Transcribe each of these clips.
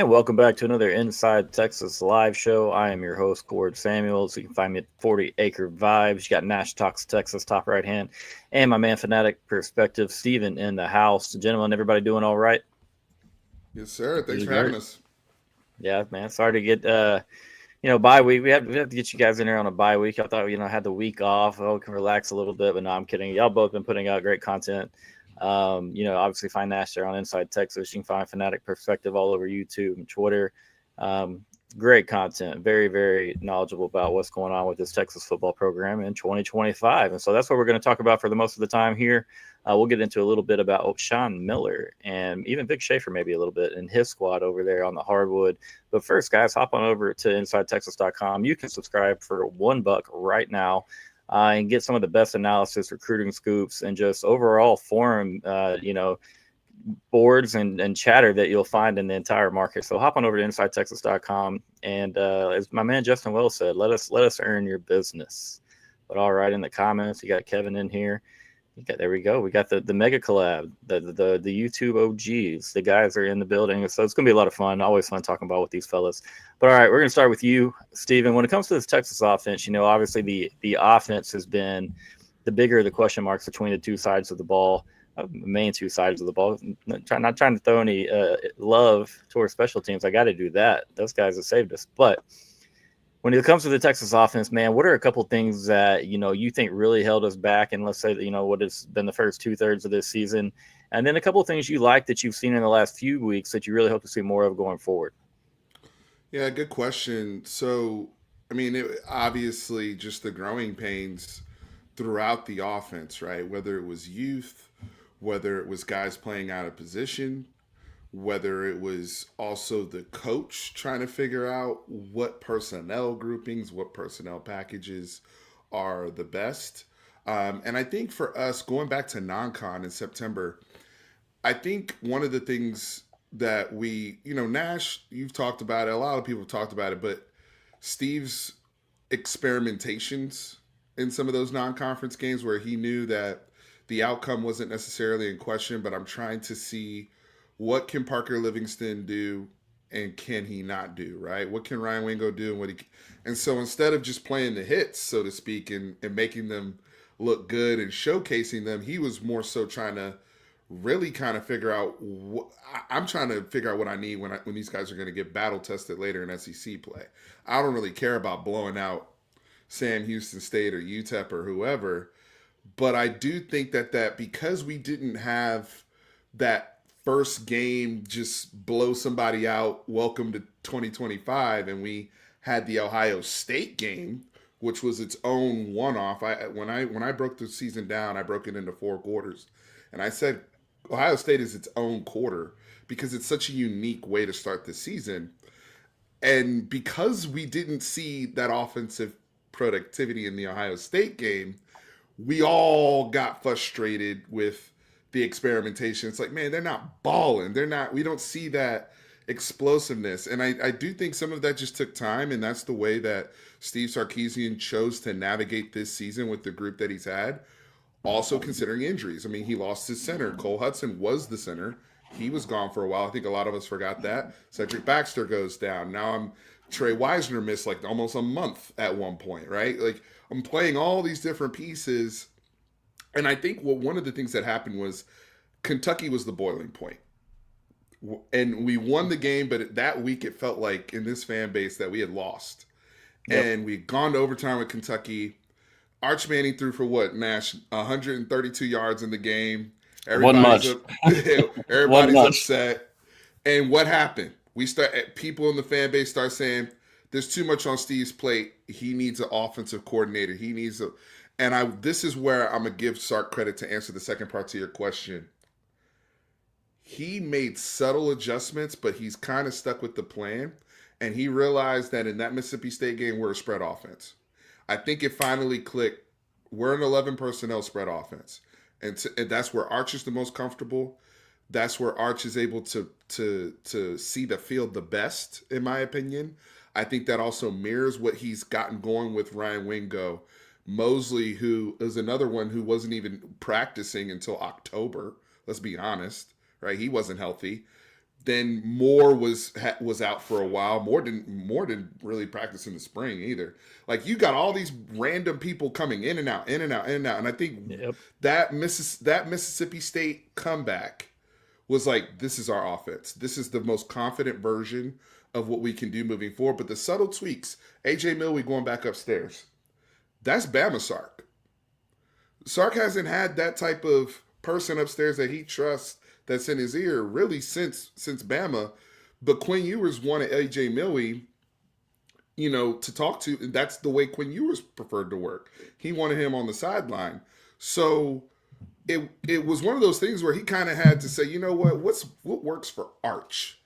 welcome back to another Inside Texas live show. I am your host, Cord Samuels. You can find me at 40 Acre Vibes. You got Nash Talks Texas, top right hand, and my man, Fanatic Perspective, Steven in the house. Gentlemen, everybody doing all right? Yes, sir. Thanks Good, for good. having us. Yeah, man. Sorry to get bye week. We have to get you guys in here on a bye week. I thought had the week off. Oh, we can relax a little bit, but no, I'm kidding. Y'all both been putting out great content. Obviously find Nash there on Inside Texas. You can find Fanatic Perspective all over YouTube and Twitter. Um, Great content. Very, very knowledgeable about what's going on with this Texas football program in 2025. And so that's what we're going to talk about for the most of the time here. We'll get into a little bit about Sean Miller and even Vic Schaefer, maybe a little bit, and his squad over there on the hardwood. But first, guys, hop on over to InsideTexas.com. You can subscribe for $1 right now and get some of the best analysis, recruiting scoops, and just overall forum, boards and chatter that you'll find in the entire market. So hop on over to InsideTexas.com. And as my man Justin Wells said, let us earn your business. But all right, in the comments, you got Kevin in here. There we go. We got the mega collab, the YouTube OGs. The guys are in the building, so it's gonna be a lot of fun. Always fun talking about with these fellas. But all right, we're gonna start with you, Steven. When it comes to this Texas offense, obviously the offense has been the bigger the question marks between the two sides of the ball, main two sides of the ball. Not trying to throw any love towards special teams. I got to do that. Those guys have saved us, but when it comes to the Texas offense, man, what are a couple things that you think really held us back? And let's say that what has been the first 2/3 of this season, and then a couple of things you like that you've seen in the last few weeks that you really hope to see more of going forward. Yeah, good question. So, obviously, just the growing pains throughout the offense, right? Whether it was youth, whether it was guys playing out of position, whether it was also the coach trying to figure out what personnel groupings, what personnel packages are the best. And I think for us, going back to non-con in September, I think one of the things that Nash, you've talked about it, a lot of people have talked about it, but Steve's experimentations in some of those non-conference games where he knew that the outcome wasn't necessarily in question, but I'm trying to see what can Parker Livingston do and can he not do, right? What can Ryan Wingo do and so instead of just playing the hits, so to speak, and making them look good and showcasing them, he was more so trying to really kind of figure out I'm trying to figure out what I need when these guys are going to get battle tested later in SEC play. I don't really care about blowing out Sam Houston State or UTEP or whoever, but I do think that because we didn't have that first game just blow somebody out, welcome to 2025, and we had the Ohio State game, which was its own one-off. When I broke the season down, I broke it into 4 quarters, and I said Ohio State is its own quarter because it's such a unique way to start the season. And because we didn't see that offensive productivity in the Ohio State game, we all got frustrated with the experimentation. It's like, man, they're not balling. We don't see that explosiveness. And I do think some of that just took time, and that's the way that Steve Sarkisian chose to navigate this season with the group that he's had. Also considering injuries. I mean, he lost his center. Cole Hudson was the center. He was gone for a while. I think a lot of us forgot that. Cedric Baxter goes down. Now Trey Wisner missed like almost a month at one point, right? Like I'm playing all these different pieces. And I think one of the things that happened was Kentucky was the boiling point. And we won the game, but that week it felt like in this fan base that we had lost. Yep. And we'd gone to overtime with Kentucky. Arch Manning threw for what, Nash? 132 yards in the game. Wasn't much. Wasn't Everybody's much. upset. And what happened? People in the fan base start saying, there's too much on Steve's plate. He needs an offensive coordinator. This is where I'm going to give Sark credit to answer the second part to your question. He made subtle adjustments, but he's kind of stuck with the plan. And he realized that in that Mississippi State game, we're a spread offense. I think it finally clicked. We're an 11 personnel spread offense. And that's where Arch is the most comfortable. That's where Arch is able to see the field the best, in my opinion. I think that also mirrors what he's gotten going with Ryan Wingo. Mosley, who is another one who wasn't even practicing until October. Let's be honest, right? He wasn't healthy. Then Moore was out for a while. Moore didn't really practice in the spring either. Like you got all these random people coming in and out, in and out, in and out. And I think Yep. that Mississippi State comeback was like, this is our offense. This is the most confident version of what we can do moving forward. But the subtle tweaks, AJ Milwee going back upstairs, that's Bama Sark. Sark hasn't had that type of person upstairs that he trusts that's in his ear really since Bama. But Quinn Ewers wanted AJ Milwee, to talk to. That's the way Quinn Ewers preferred to work. He wanted him on the sideline. So it was one of those things where he kind of had to say, you know what works for Arch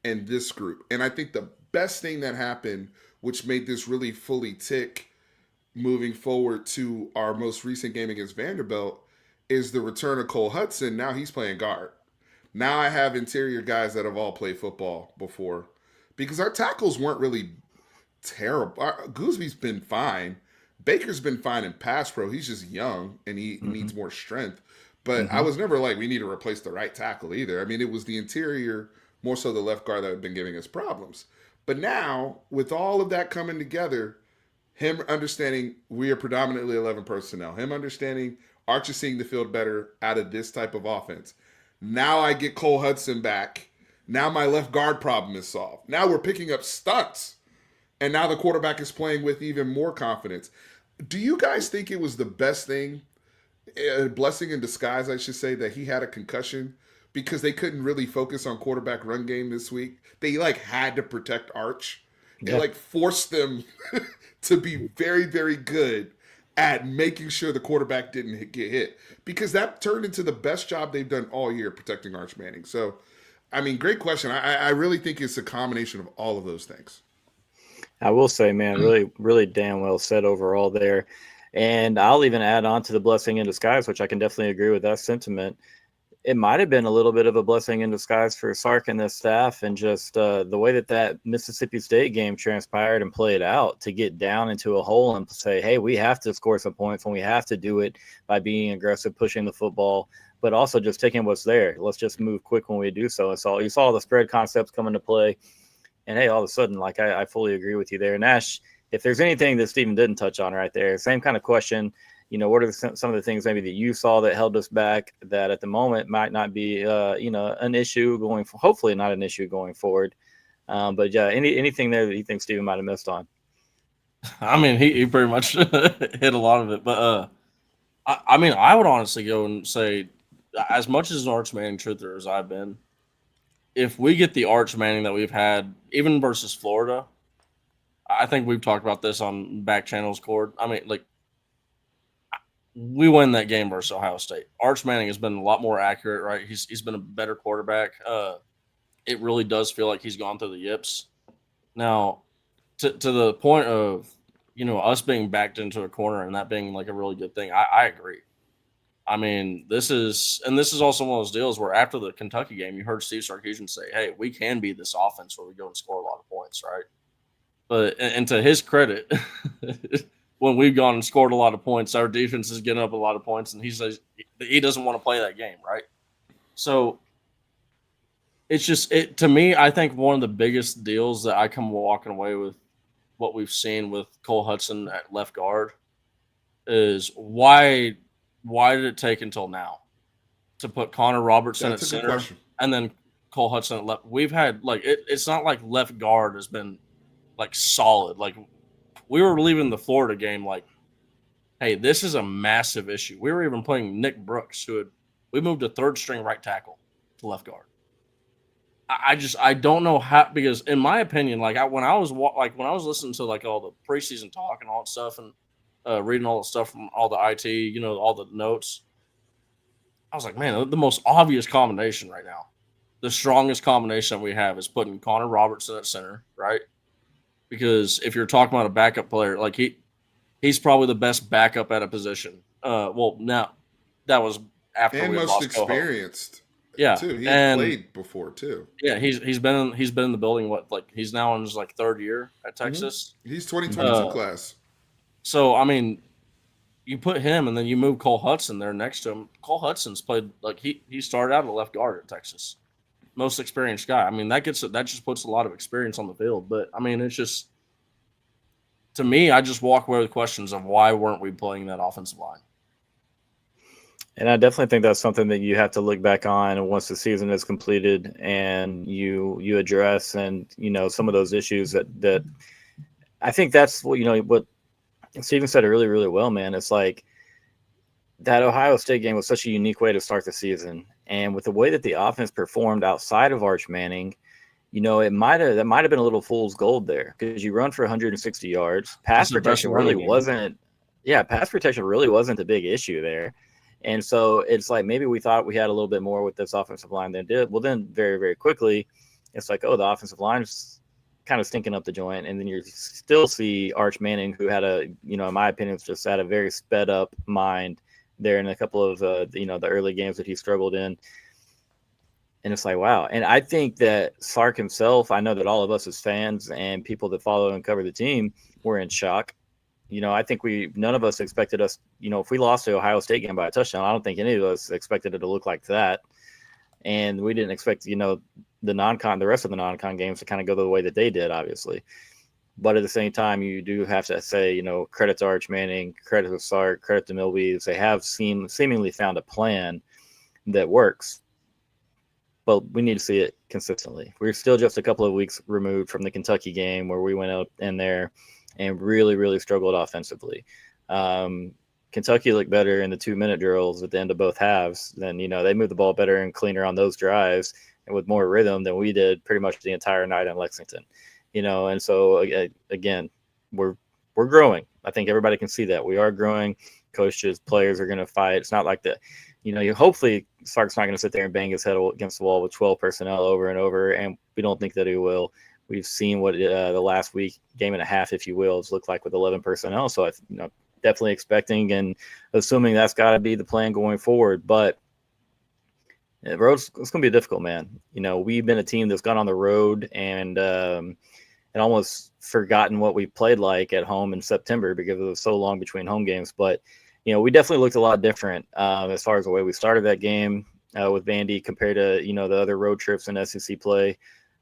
and this group. And I think the best thing that happened, which made this really fully tick moving forward to our most recent game against Vanderbilt, is the return of Cole Hudson. Now he's playing guard. Now I have interior guys that have all played football before, because our tackles weren't really terrible. Goosby's been fine. Baker's been fine in pass pro. He's just young and he needs more strength. But I was never like, we need to replace the right tackle either. I mean, it was the interior, more so the left guard, that had been giving us problems. But now, with all of that coming together, him understanding we are predominantly 11 personnel, him understanding Arch is seeing the field better out of this type of offense. Now I get Cole Hudson back. Now my left guard problem is solved. Now we're picking up stunts. And now the quarterback is playing with even more confidence. Do you guys think it was the best thing, a blessing in disguise, I should say, that he had a concussion? Because they couldn't really focus on quarterback run game this week. They had to protect Arch. Yeah. It forced them to be very, very good at making sure the quarterback didn't get hit, because that turned into the best job they've done all year protecting Arch Manning. So, I mean, great question. I really think it's a combination of all of those things. I will say, man, really, really damn well said overall there. And I'll even add on to the blessing in disguise, which I can definitely agree with that sentiment. It might have been a little bit of a blessing in disguise for Sark and the staff, and just the way that Mississippi State game transpired and played out, to get down into a hole and say, hey, we have to score some points, and we have to do it by being aggressive, pushing the football, but also just taking what's there. Let's just move quick when we do so. And so you saw the spread concepts come into play, and hey, all of a sudden, I fully agree with you there. Nash, if there's anything that Stephen didn't touch on right there, same kind of question. What are some of the things maybe that you saw that held us back that at the moment might not be, an issue hopefully not an issue going forward. But yeah, anything there that you think Stephen might have missed on? I mean, he pretty much hit a lot of it. But I mean, I would honestly go and say, as much as an Arch Manning truther as I've been, if we get the Arch Manning that we've had, even versus Florida, I think we've talked about this on back channels, Cord. I mean, we win that game versus Ohio State. Arch Manning has been a lot more accurate, right? He's been a better quarterback. It really does feel like he's gone through the yips. Now, to the point of, us being backed into a corner and that being a really good thing, I agree. I mean, this is also one of those deals where after the Kentucky game, you heard Steve Sarkisian say, hey, we can be this offense where we go and score a lot of points, right? But, and to his credit, when we've gone and scored a lot of points, our defense is getting up a lot of points, and he says he doesn't want to play that game, right? So it's just, to me, I think one of the biggest deals that I come walking away with what we've seen with Cole Hudson at left guard is why did it take until now to put Connor Robertson at center and then Cole Hudson at left? We've had it's not like left guard has been solid. We were leaving the Florida game hey, this is a massive issue. We were even playing Nick Brooks, we moved a third string right tackle to left guard. I don't know how, because in my opinion, when I was listening to all the preseason talk and all that stuff, and reading all the stuff from all the IT, all the notes, I was like, man, the most obvious combination right now, the strongest combination we have is putting Connor Robertson at center, right? Because if you're talking about a backup player, he's probably the best backup at a position. Well, now that was after and we most lost experienced. Coho. Yeah, too. He played before too. Yeah, he's been in the building. He's now in his third year at Texas. Mm-hmm. He's 2022 class. So I mean, you put him and then you move Cole Hudson there next to him. Cole Hudson's played he started out at left guard at Texas. most experienced guy. I mean, that just puts a lot of experience on the field. But I mean, it's just, to me, I just walk away with questions of why weren't we playing that offensive line? And I definitely think that's something that you have to look back on once the season is completed and you address, and some of those issues that I think that's what Steven said really, really well, man. It's like that Ohio State game was such a unique way to start the season, and with the way that the offense performed outside of Arch Manning, that might have been a little fool's gold there, because you run for 160 yards. Pass protection really wasn't the big issue there. And so it's like maybe we thought we had a little bit more with this offensive line than did. Well, then very, very quickly, it's like, oh, the offensive line's kind of stinking up the joint. And then you still see Arch Manning, who had in my opinion, just had a very sped up mind there in a couple of, the early games that he struggled in. And it's like, wow. And I think that Sark himself, I know that all of us as fans and people that follow and cover the team were in shock. I think none of us expected us, if we lost the Ohio State game by a touchdown, I don't think any of us expected it to look like that. And we didn't expect, the rest of the non-con games to kind of go the way that they did, obviously. But at the same time, you do have to say, credit to Arch Manning, credit to Sark, credit to Milby. They have seemingly found a plan that works. But we need to see it consistently. We're still just a couple of weeks removed from the Kentucky game where we went up in there and really, really struggled offensively. Kentucky looked better in the 2-minute drills at the end of both halves. Then, they moved the ball better and cleaner on those drives and with more rhythm than we did pretty much the entire night in Lexington. And so, again, we're growing. I think everybody can see that. We are growing. Coaches, players are going to fight. It's not like hopefully Sark's not going to sit there and bang his head against the wall with 12 personnel over and over, and we don't think that he will. We've seen what the last game and a half, if you will, has looked like with 11 personnel. So I definitely expecting and assuming that's got to be the plan going forward. But the road's it's going to be difficult, man. We've been a team that's gone on the road and almost forgotten what we played like at home in September because it was so long between home games. But we definitely looked a lot different as far as the way we started that game with Vandy compared to the other road trips in SEC play.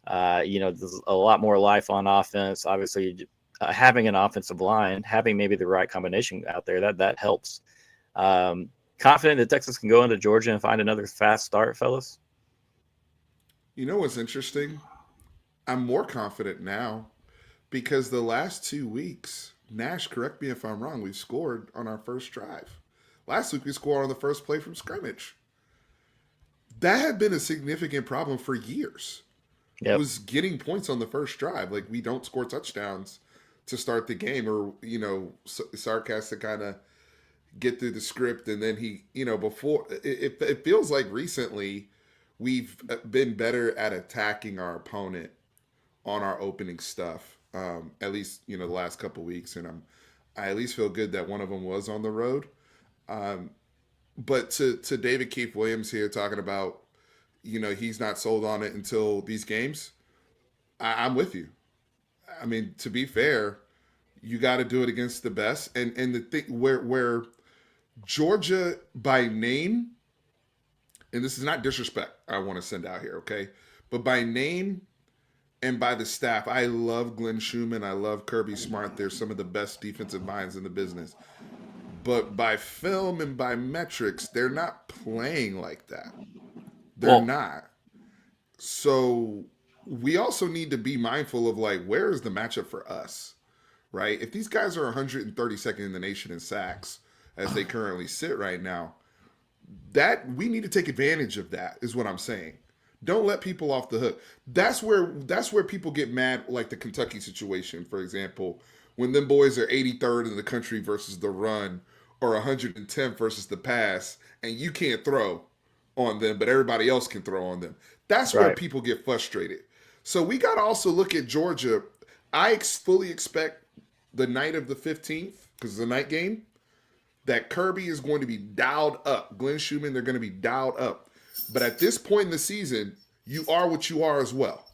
There's a lot more life on offense. Obviously, having an offensive line, having maybe the right combination out there, that helps. Confident that Texas can go into Georgia and find another fast start, fellas? What's interesting? I'm more confident now because the last 2 weeks, Nash, correct me if I'm wrong, we've scored on our first drive. Last week, we scored on the first play from scrimmage. That had been a significant problem for years. Yep. Was getting points on the first drive. Like, we don't score touchdowns to start the game, or Sark has to kind of get through the script, and then he, before it feels like recently we've been better at attacking our opponent on our opening stuff. At least the last couple weeks, and I at least feel good that one of them was on the road. But to David Keith Williams here talking about, he's not sold on it until these games. I'm with you. I mean, to be fair, you got to do it against the best. And the thing where Georgia by name, and this is not disrespect I want to send out here, okay? But by name and by the staff, I love Glenn Schumann. I love Kirby Smart. They're some of the best defensive minds in the business. But by film and by metrics, they're not playing like that. They're not. So we also need to be mindful of, like, where is the matchup for us, right? If these guys are 132nd in the nation in sacks, as they currently sit right now, that we need to take advantage of that, is what I'm saying. Don't let people off the hook. That's where people get mad, like the Kentucky situation, for example, when them boys are 83rd in the country versus the run, or 110th versus the pass, and you can't throw on them, but everybody else can throw on them. That's where people get frustrated. So we got to also look at Georgia. I fully expect the night of the 15th, because it's a night game, that Kirby is going to be dialed up. Glenn Schumann, they're going to be dialed up. But at this point in the season, you are what you are as well.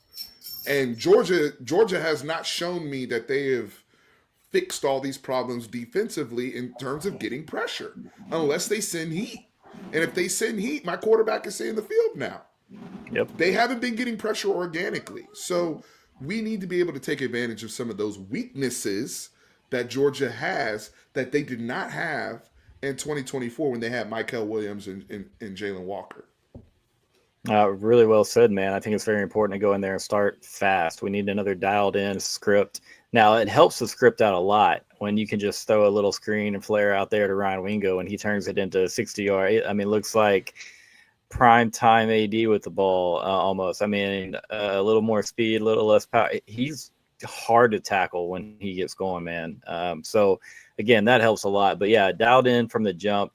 And Georgia has not shown me that they have fixed all these problems defensively in terms of getting pressure, unless they send heat. And if they send heat, my quarterback is in the field now. Yep. They haven't been getting pressure organically. So we need to be able to take advantage of some of those weaknesses that Georgia has that they did not have in 2024 when they had Michael Williams and Jalen Walker. Really well said, man. I think it's very important to go in there and start fast. We need another dialed in script. Now, it helps the script out a lot when you can just throw a little screen and flare out there to Ryan Wingo and he turns it into 60-yard. I mean, looks like prime time AD with the ball almost. I mean, a little more speed, a little less power. He's hard to tackle when he gets going, man. So, again, that helps a lot. But, yeah, dialed in from the jump.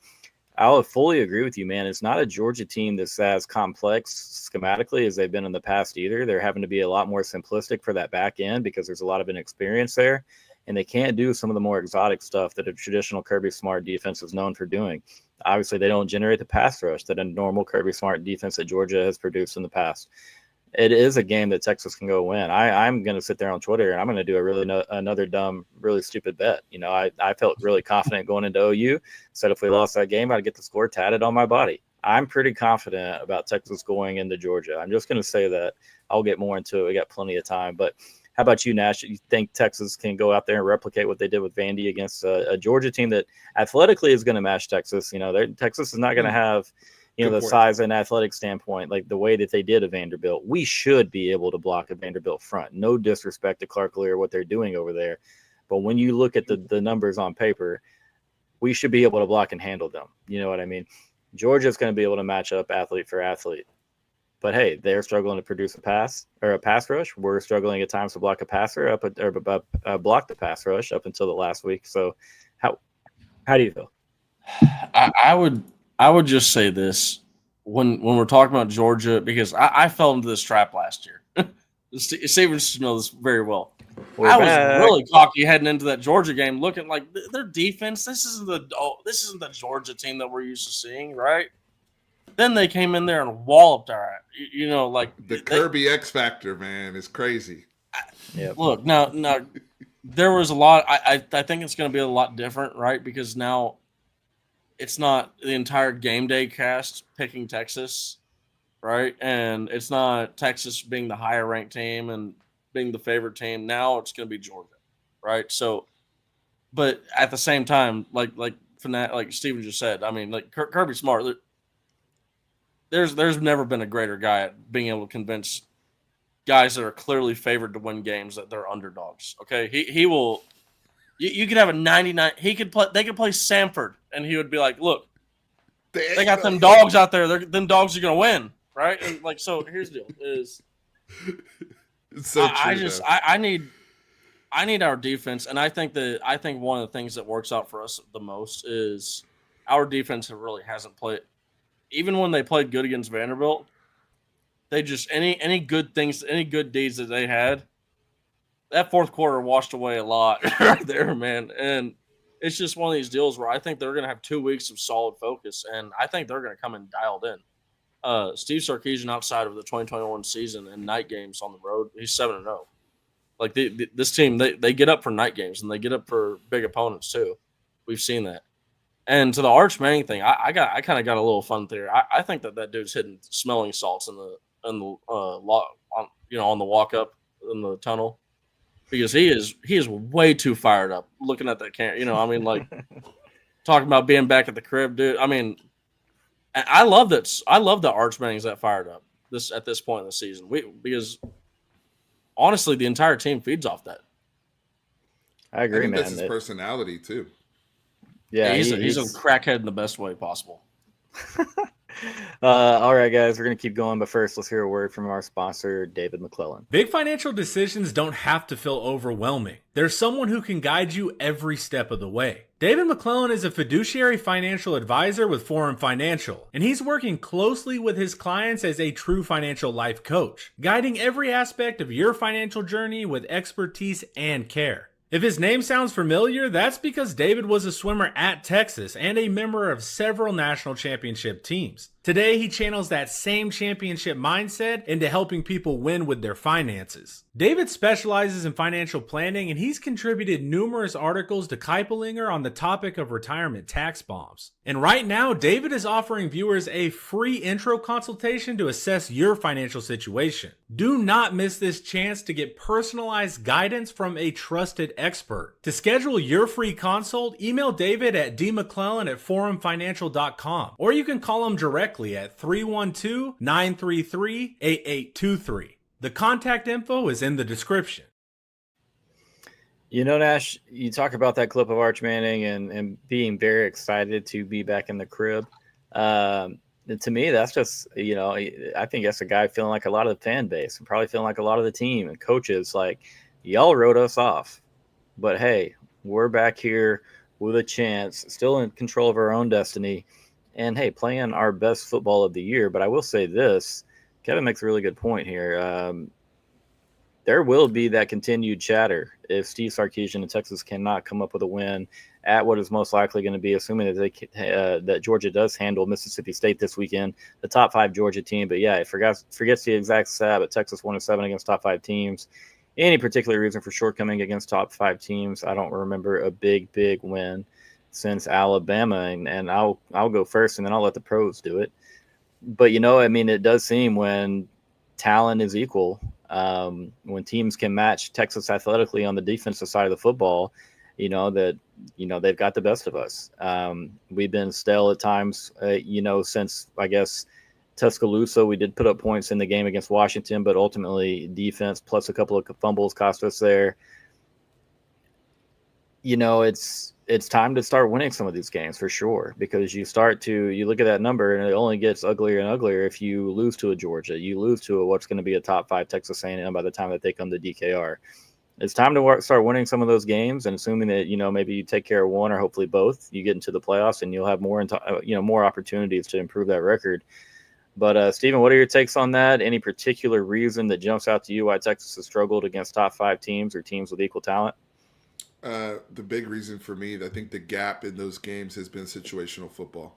I would fully agree with you, man. It's not a Georgia team that's as complex schematically as they've been in the past either. They're having to be a lot more simplistic for that back end because there's a lot of inexperience there, and they can't do some of the more exotic stuff that a traditional Kirby Smart defense is known for doing. Obviously, they don't generate the pass rush that a normal Kirby Smart defense that Georgia has produced in the past. It is a game that Texas can go win. I'm going to sit there on Twitter and I'm going to do another dumb, really stupid bet. You know, I felt really confident going into OU. Said if we lost that game, I'd get the score tatted on my body. I'm pretty confident about Texas going into Georgia. I'm just going to say that. I'll get more into it. We got plenty of time. But how about you, Nash? You think Texas can go out there and replicate what they did with Vandy against a Georgia team that athletically is going to match Texas? You know, Texas is not going to have – the size and athletic standpoint, like the way that they did at Vanderbilt. We should be able to block a Vanderbilt front. No disrespect to Clark Lee or what they're doing over there. But when you look at the numbers on paper, we should be able to block and handle them. You know what I mean? Georgia's going to be able to match up athlete for athlete. But, hey, they're struggling to produce a pass or a pass rush. We're struggling at times to block a passer block the pass rush up until the last week. So how do you feel? I would just say this when we're talking about Georgia, because I fell into this trap last year. Stevens should know this very well. I was really cocky heading into that Georgia game, looking like their defense. This isn't the Georgia team that we're used to seeing, right? Then they came in there and walloped our ass. You know, like Kirby X Factor, man, is crazy. Look, now there was a lot. I think it's going to be a lot different, right? Because now it's not the entire game day cast picking Texas, right? And it's not Texas being the higher ranked team and being the favorite team. Now it's going to be Georgia, right? So, but at the same time, like Steven just said, I mean, like Kirby Smart, there's never been a greater guy at being able to convince guys that are clearly favored to win games that they're underdogs. Okay, he will. You could have a 99. They could play Samford, and he would be like, "Look, they got them dogs out there. Them dogs are gonna win, right?" And like, so here's the deal: is it's so true, I need our defense, and I think one of the things that works out for us the most is our defense really hasn't played. Even when they played good against Vanderbilt, they just any good things, any good deeds that they had. That fourth quarter washed away a lot right there, man. And it's just one of these deals where I think they're going to have 2 weeks of solid focus, and I think they're going to come in dialed in. Steve Sarkisian, outside of the 2021 season and night games on the road, he's 7-0. Like this team, they get up for night games, and they get up for big opponents too. We've seen that. And to the Arch Manning thing, I kind of got a little fun theory. I think that dude's hitting smelling salts in the on the walk up in the tunnel. Because he is way too fired up looking at that camera. You know, I mean, like talking about being back at the crib, dude. I mean, I love that. I love that Arch Manning's that fired up at this point in the season. Because honestly, the entire team feeds off that. I agree, man. That's his personality too. Yeah, he's a crackhead in the best way possible. All right, guys, we're going to keep going. But first, let's hear a word from our sponsor, David McClellan. Big financial decisions don't have to feel overwhelming. There's someone who can guide you every step of the way. David McClellan is a fiduciary financial advisor with Forum Financial, and he's working closely with his clients as a true financial life coach, guiding every aspect of your financial journey with expertise and care. If his name sounds familiar, that's because David was a swimmer at Texas and a member of several national championship teams. Today, he channels that same championship mindset into helping people win with their finances. David specializes in financial planning, and he's contributed numerous articles to Kiplinger on the topic of retirement tax bombs. And right now, David is offering viewers a free intro consultation to assess your financial situation. Do not miss this chance to get personalized guidance from a trusted expert. To schedule your free consult, email David at dmcclellan@forumfinancial.com, or you can call him directly at 312-933-8823. The contact info is in the description. You know, Nash, you talk about that clip of Arch Manning and being very excited to be back in the crib. To me, that's just, I think that's a guy feeling like a lot of the fan base and probably feeling like a lot of the team and coaches, like, y'all wrote us off. But, hey, we're back here with a chance, still in control of our own destiny, and, hey, playing our best football of the year. But I will say this. Kevin makes a really good point here. There will be that continued chatter if Steve Sarkisian and Texas cannot come up with a win at what is most likely going to be, assuming that that Georgia does handle Mississippi State this weekend, the top 5 Georgia team. But yeah, it forgets the exact stat, but Texas 1-7 against top 5 teams. Any particular reason for shortcoming against top 5 teams? I don't remember a big win since Alabama, and I'll go first, and then I'll let the pros do it. But, it does seem when talent is equal, when teams can match Texas athletically on the defensive side of the football, they've got the best of us. We've been stale at times, since, I guess, Tuscaloosa. We did put up points in the game against Washington, but ultimately defense plus a couple of fumbles cost us there. It's time to start winning some of these games for sure, because you look at that number and it only gets uglier and uglier if you lose to a Georgia, you lose to what's going to be a top 5 Texas A&M by the time that they come to DKR. It's time to start winning some of those games, and assuming that, maybe you take care of one or hopefully both, you get into the playoffs and you'll have more opportunities to improve that record. But Stephen, what are your takes on that? Any particular reason that jumps out to you why Texas has struggled against top 5 teams or teams with equal talent? The big reason for me, I think the gap in those games has been situational football.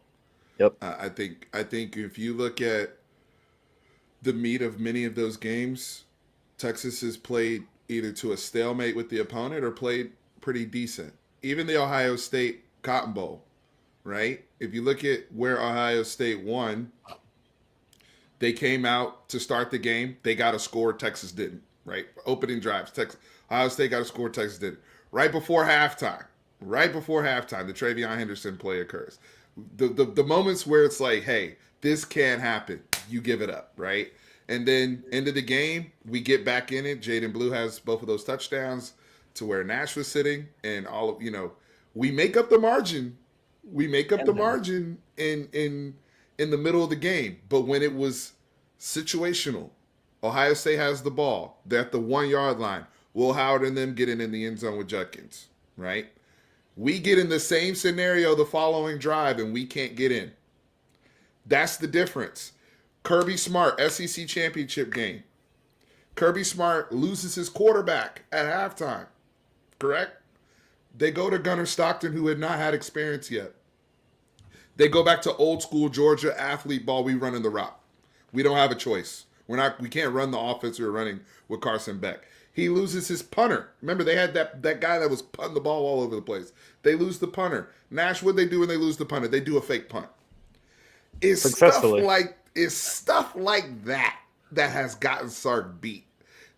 Yep. I think if you look at the meat of many of those games, Texas has played either to a stalemate with the opponent or played pretty decent. Even the Ohio State Cotton Bowl, right? If you look at where Ohio State won, they came out to start the game. They got a score. Texas didn't, right? Opening drives. Ohio State got a score. Texas didn't. Right before halftime, the TreVeyon Henderson play occurs. The moments where it's like, hey, this can't happen, you give it up, right? And then end of the game, we get back in it. Jaden Blue has both of those touchdowns to where Nash was sitting, and we make up the margin. We make up the margin in the middle of the game. But when it was situational, Ohio State has the ball. They're at the 1-yard line. Will Howard and them getting in the end zone with Judkins, right? We get in the same scenario the following drive, and we can't get in. That's the difference. Kirby Smart, SEC championship game. Kirby Smart loses his quarterback at halftime, correct? They go to Gunnar Stockton, who had not had experience yet. They go back to old school Georgia athlete ball. We run in the rock. We don't have a choice. We can't run the offense we were running with Carson Beck. He loses his punter. Remember, they had that guy that was punting the ball all over the place. They lose the punter. Nash, what they do when they lose the punter? They do a fake punt. It's stuff like that has gotten Sark beat.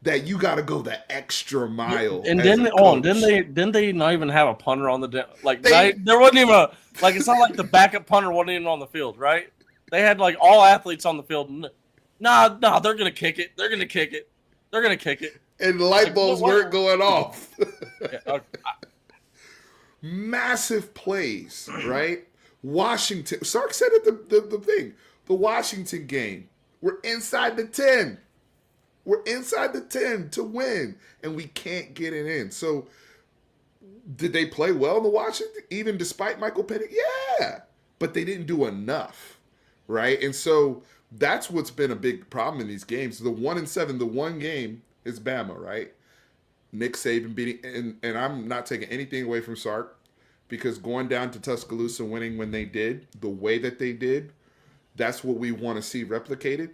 That you got to go the extra mile. And didn't they not even have a punter on the there wasn't even it's not like the backup punter wasn't even on the field, right? They had all athletes on the field. Nah, they're gonna kick it. They're gonna kick it. They're gonna kick it. And the light bulbs weren't going off. Yeah, okay. Massive plays, right? Washington. Sark said it, the thing. The Washington game. We're inside the 10. We're inside the 10 to win, and we can't get it in. So, did they play well in the Washington, even despite Michael Penix? Yeah, but they didn't do enough, right? And so, that's what's been a big problem in these games. The 1-7, the one game is Bama, right? Nick Saban beating, and I'm not taking anything away from Sark, because going down to Tuscaloosa winning when they did, the way that they did, That's what we want to see replicated.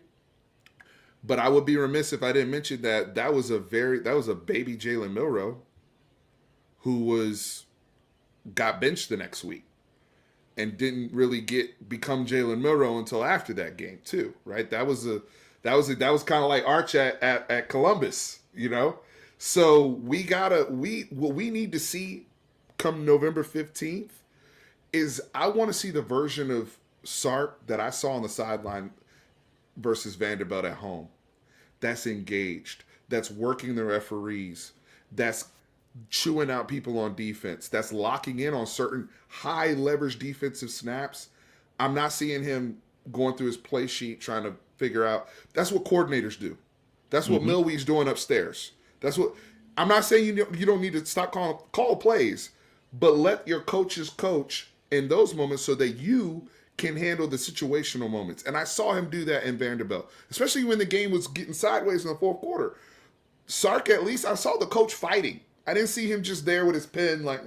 But I would be remiss if I didn't mention that was a baby Jalen Milroe who got benched the next week and didn't really become Jalen Milroe until after that game too, right? That was kind of like Arch at Columbus, you know. So what we need to see come November 15th is I want to see the version of Sark that I saw on the sideline versus Vanderbilt at home. That's engaged. That's working the referees. That's chewing out people on defense. That's locking in on certain high leverage defensive snaps. I'm not seeing him going through his play sheet trying to figure out. That's what coordinators do. That's what Milwee's doing upstairs. That's what I'm not saying you don't need to stop call plays, but let your coaches coach in those moments so that you can handle the situational moments. And I saw him do that in Vanderbilt, especially when the game was getting sideways in the fourth quarter. Sark, at least I saw the coach fighting. I didn't see him just there with his pen like,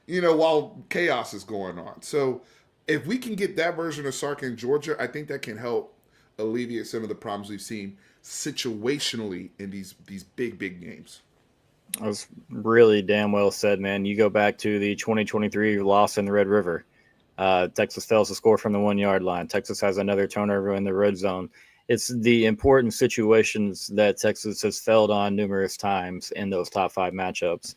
while chaos is going on. So if we can get that version of Sark in Georgia, I think that can help alleviate some of the problems we've seen situationally in these big games. That was really damn well said, man. You go back to the 2023 loss in the Red River. Texas fails to score from the 1 yard line. Texas has another turnover in the red zone. It's the important situations that Texas has failed on numerous times in those top 5 matchups.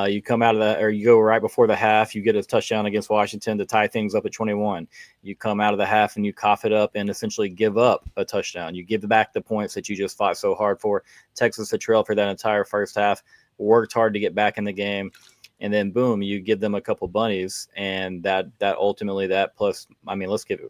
You come out of that, or you go right before the half, you get a touchdown against Washington to tie things up at 21. You come out of the half and you cough it up and essentially give up a touchdown. You give back the points that you just fought so hard for. Texas had trailed for that entire first half, worked hard to get back in the game. And then boom, you give them a couple bunnies, and that ultimately that plus, I mean, let's keep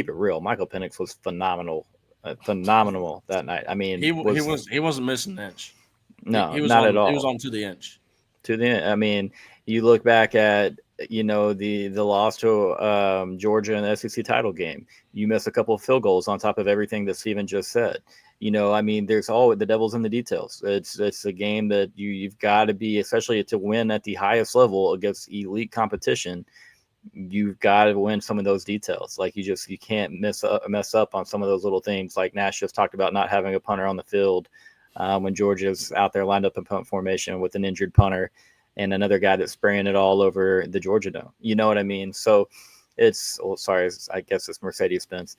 it real. Michael Penix was phenomenal that night. I mean, he wasn't missing an inch. No, he was not at all. He was on to the inch. To the end. I mean, you look back at the loss to Georgia in the SEC title game. You miss a couple of field goals on top of everything that Steven just said. I mean, there's the devil's in the details. It's a game that you've got to be, especially to win at the highest level against elite competition. You've got to win some of those details. Like you can't mess up on some of those little things. Like Nash just talked about not having a punter on the field when Georgia's out there lined up in punt formation with an injured punter and another guy that's spraying it all over the Georgia dome. You know what I mean? So I guess it's Mercedes-Benz.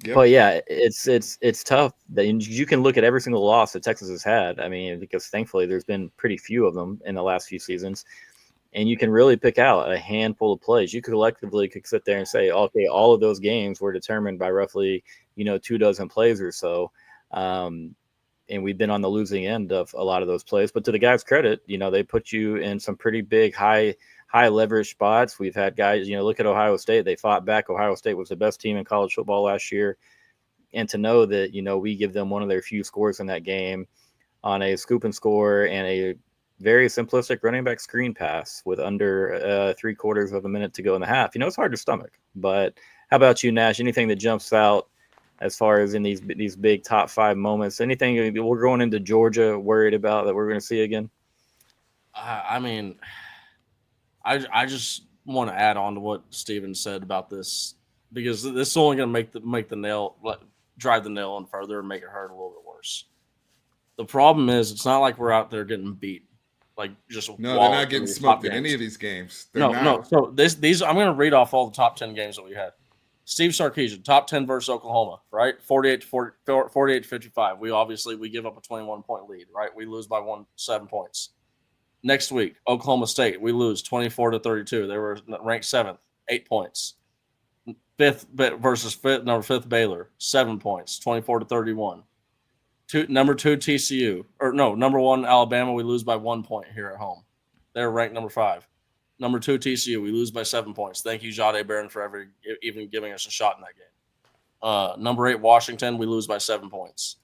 Yep. But yeah, it's tough that you can look at every single loss that Texas has had. I mean, because thankfully there's been pretty few of them in the last few seasons, and you can really pick out a handful of plays. You collectively could sit there and say, okay, all of those games were determined by roughly 24 plays or so, and we've been on the losing end of a lot of those plays. But to the guys' credit, they put you in some pretty big high leverage spots. We've had guys, look at Ohio State. They fought back. Ohio State was the best team in college football last year. And to know that, we give them one of their few scores in that game on a scoop and score and a very simplistic running back screen pass with under 3/4 of a minute to go in the half. It's hard to stomach. But how about you, Nash? Anything that jumps out as far as in these big top 5 moments? Anything we're going into Georgia worried about that we're going to see again? I mean, I just want to add on to what Steven said about this, because this is only going to make the nail, drive the nail in further and make it hurt a little bit worse. The problem is, it's not like we're out there getting beat. They're not getting smoked in any of these games. No. So these I'm going to read off all the top 10 games that we had. Steve Sarkisian, top 10 versus Oklahoma, right? 48-55. We give up a 21-point lead, right? We lose by 7 points. Next week, Oklahoma State, we lose 24-32. They were ranked 7th, 8 points. Number 5th Baylor, 7 points, 24-31. Number 2 TCU, number 1 Alabama, we lose by 1 point here at home. They're ranked number 5. Number 2 TCU, we lose by 7 points. Thank you, Jade Barron, for even giving us a shot in that game. Number 8 Washington, we lose by 7 points.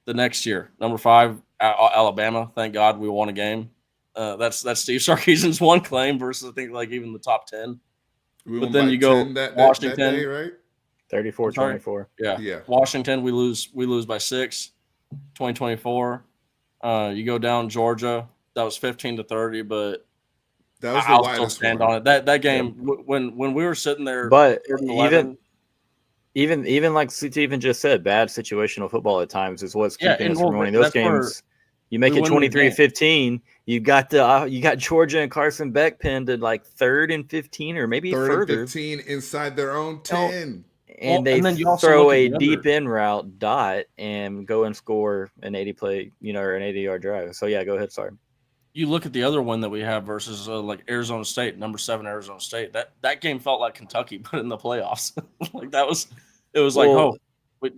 The next year, number 5 Alabama, thank God we won a game. That's Steve Sarkisian's one claim versus I think even the top 10. But then you go Washington, that day, right? 34-24. Yeah. Washington, we lose by 6. 2024. You go down Georgia, that was 15-30, but that was I'll still stand on it. That game when we were sitting there, but even like Steven just said, bad situational football at times is what's Yeah, keeping and us from well, winning those that's where games. You make we it win the game. 23-15. You got Georgia and Carson Beck pinned at like 3rd and 15 or maybe 3rd further. and 15 inside their own 10. And they then you also throw look at a the deep other. in route dot and go and score an 80 play, or an 80-yard drive. So yeah, go ahead. Sorry. You look at the other one that we have versus like Arizona State, number 7 Arizona State. That game felt like Kentucky, but in the playoffs. Like it was like, Well, we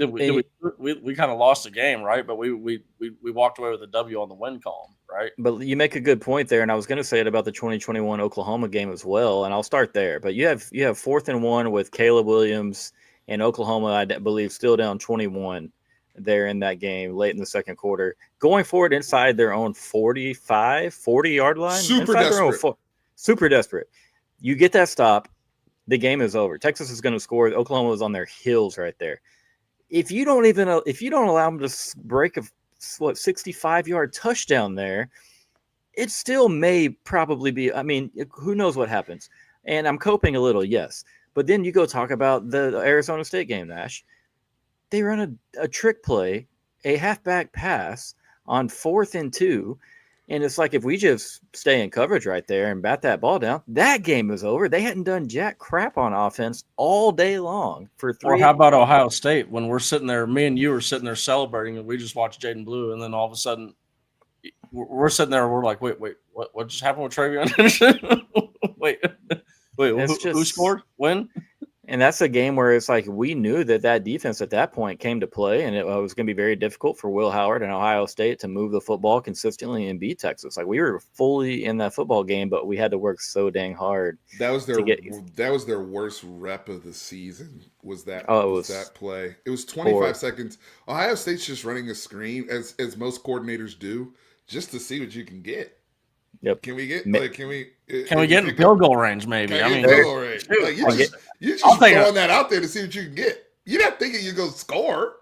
kind of lost the game, right? But we walked away with a W on the win column, right? But you make a good point there, and I was going to say it about the 2021 Oklahoma game as well, and I'll start there. But you have 4th and 1 with Caleb Williams and Oklahoma, I believe, still down 21 there in that game late in the second quarter, going forward inside their own 40-yard line. Super desperate. Super desperate. You get that stop, the game is over. Texas is going to score. Oklahoma was on their heels right there. If you don't allow them to break a 65-yard touchdown there, it still may probably be. I mean, who knows what happens? And I'm coping a little, yes. But then you go talk about the Arizona State game, Nash. They run a trick play, a halfback pass on 4th and 2. And it's like, if we just stay in coverage right there and bat that ball down, that game is over. They hadn't done jack crap on offense all day long for 3. Or how about Ohio State when we're sitting there, me and you are sitting there celebrating, and we just watched Jaden Blue, and then all of a sudden we're sitting there and we're like, wait, what just happened with Travion? wait, who scored? When? And that's a game where it's like we knew that defense at that point came to play, and it was going to be very difficult for Will Howard and Ohio State to move the football consistently and beat Texas. Like, we were fully in that football game, but we had to work so dang hard. That was their worst rep of the season. Was that play? It was 25 seconds. Ohio State's just running a screen as most coordinators do, just to see what you can get. Yep. Can we get in field goal range? Maybe. I mean, field goal range. Like, you just throwing that out there to see what you can get. You're not thinking you're going to score.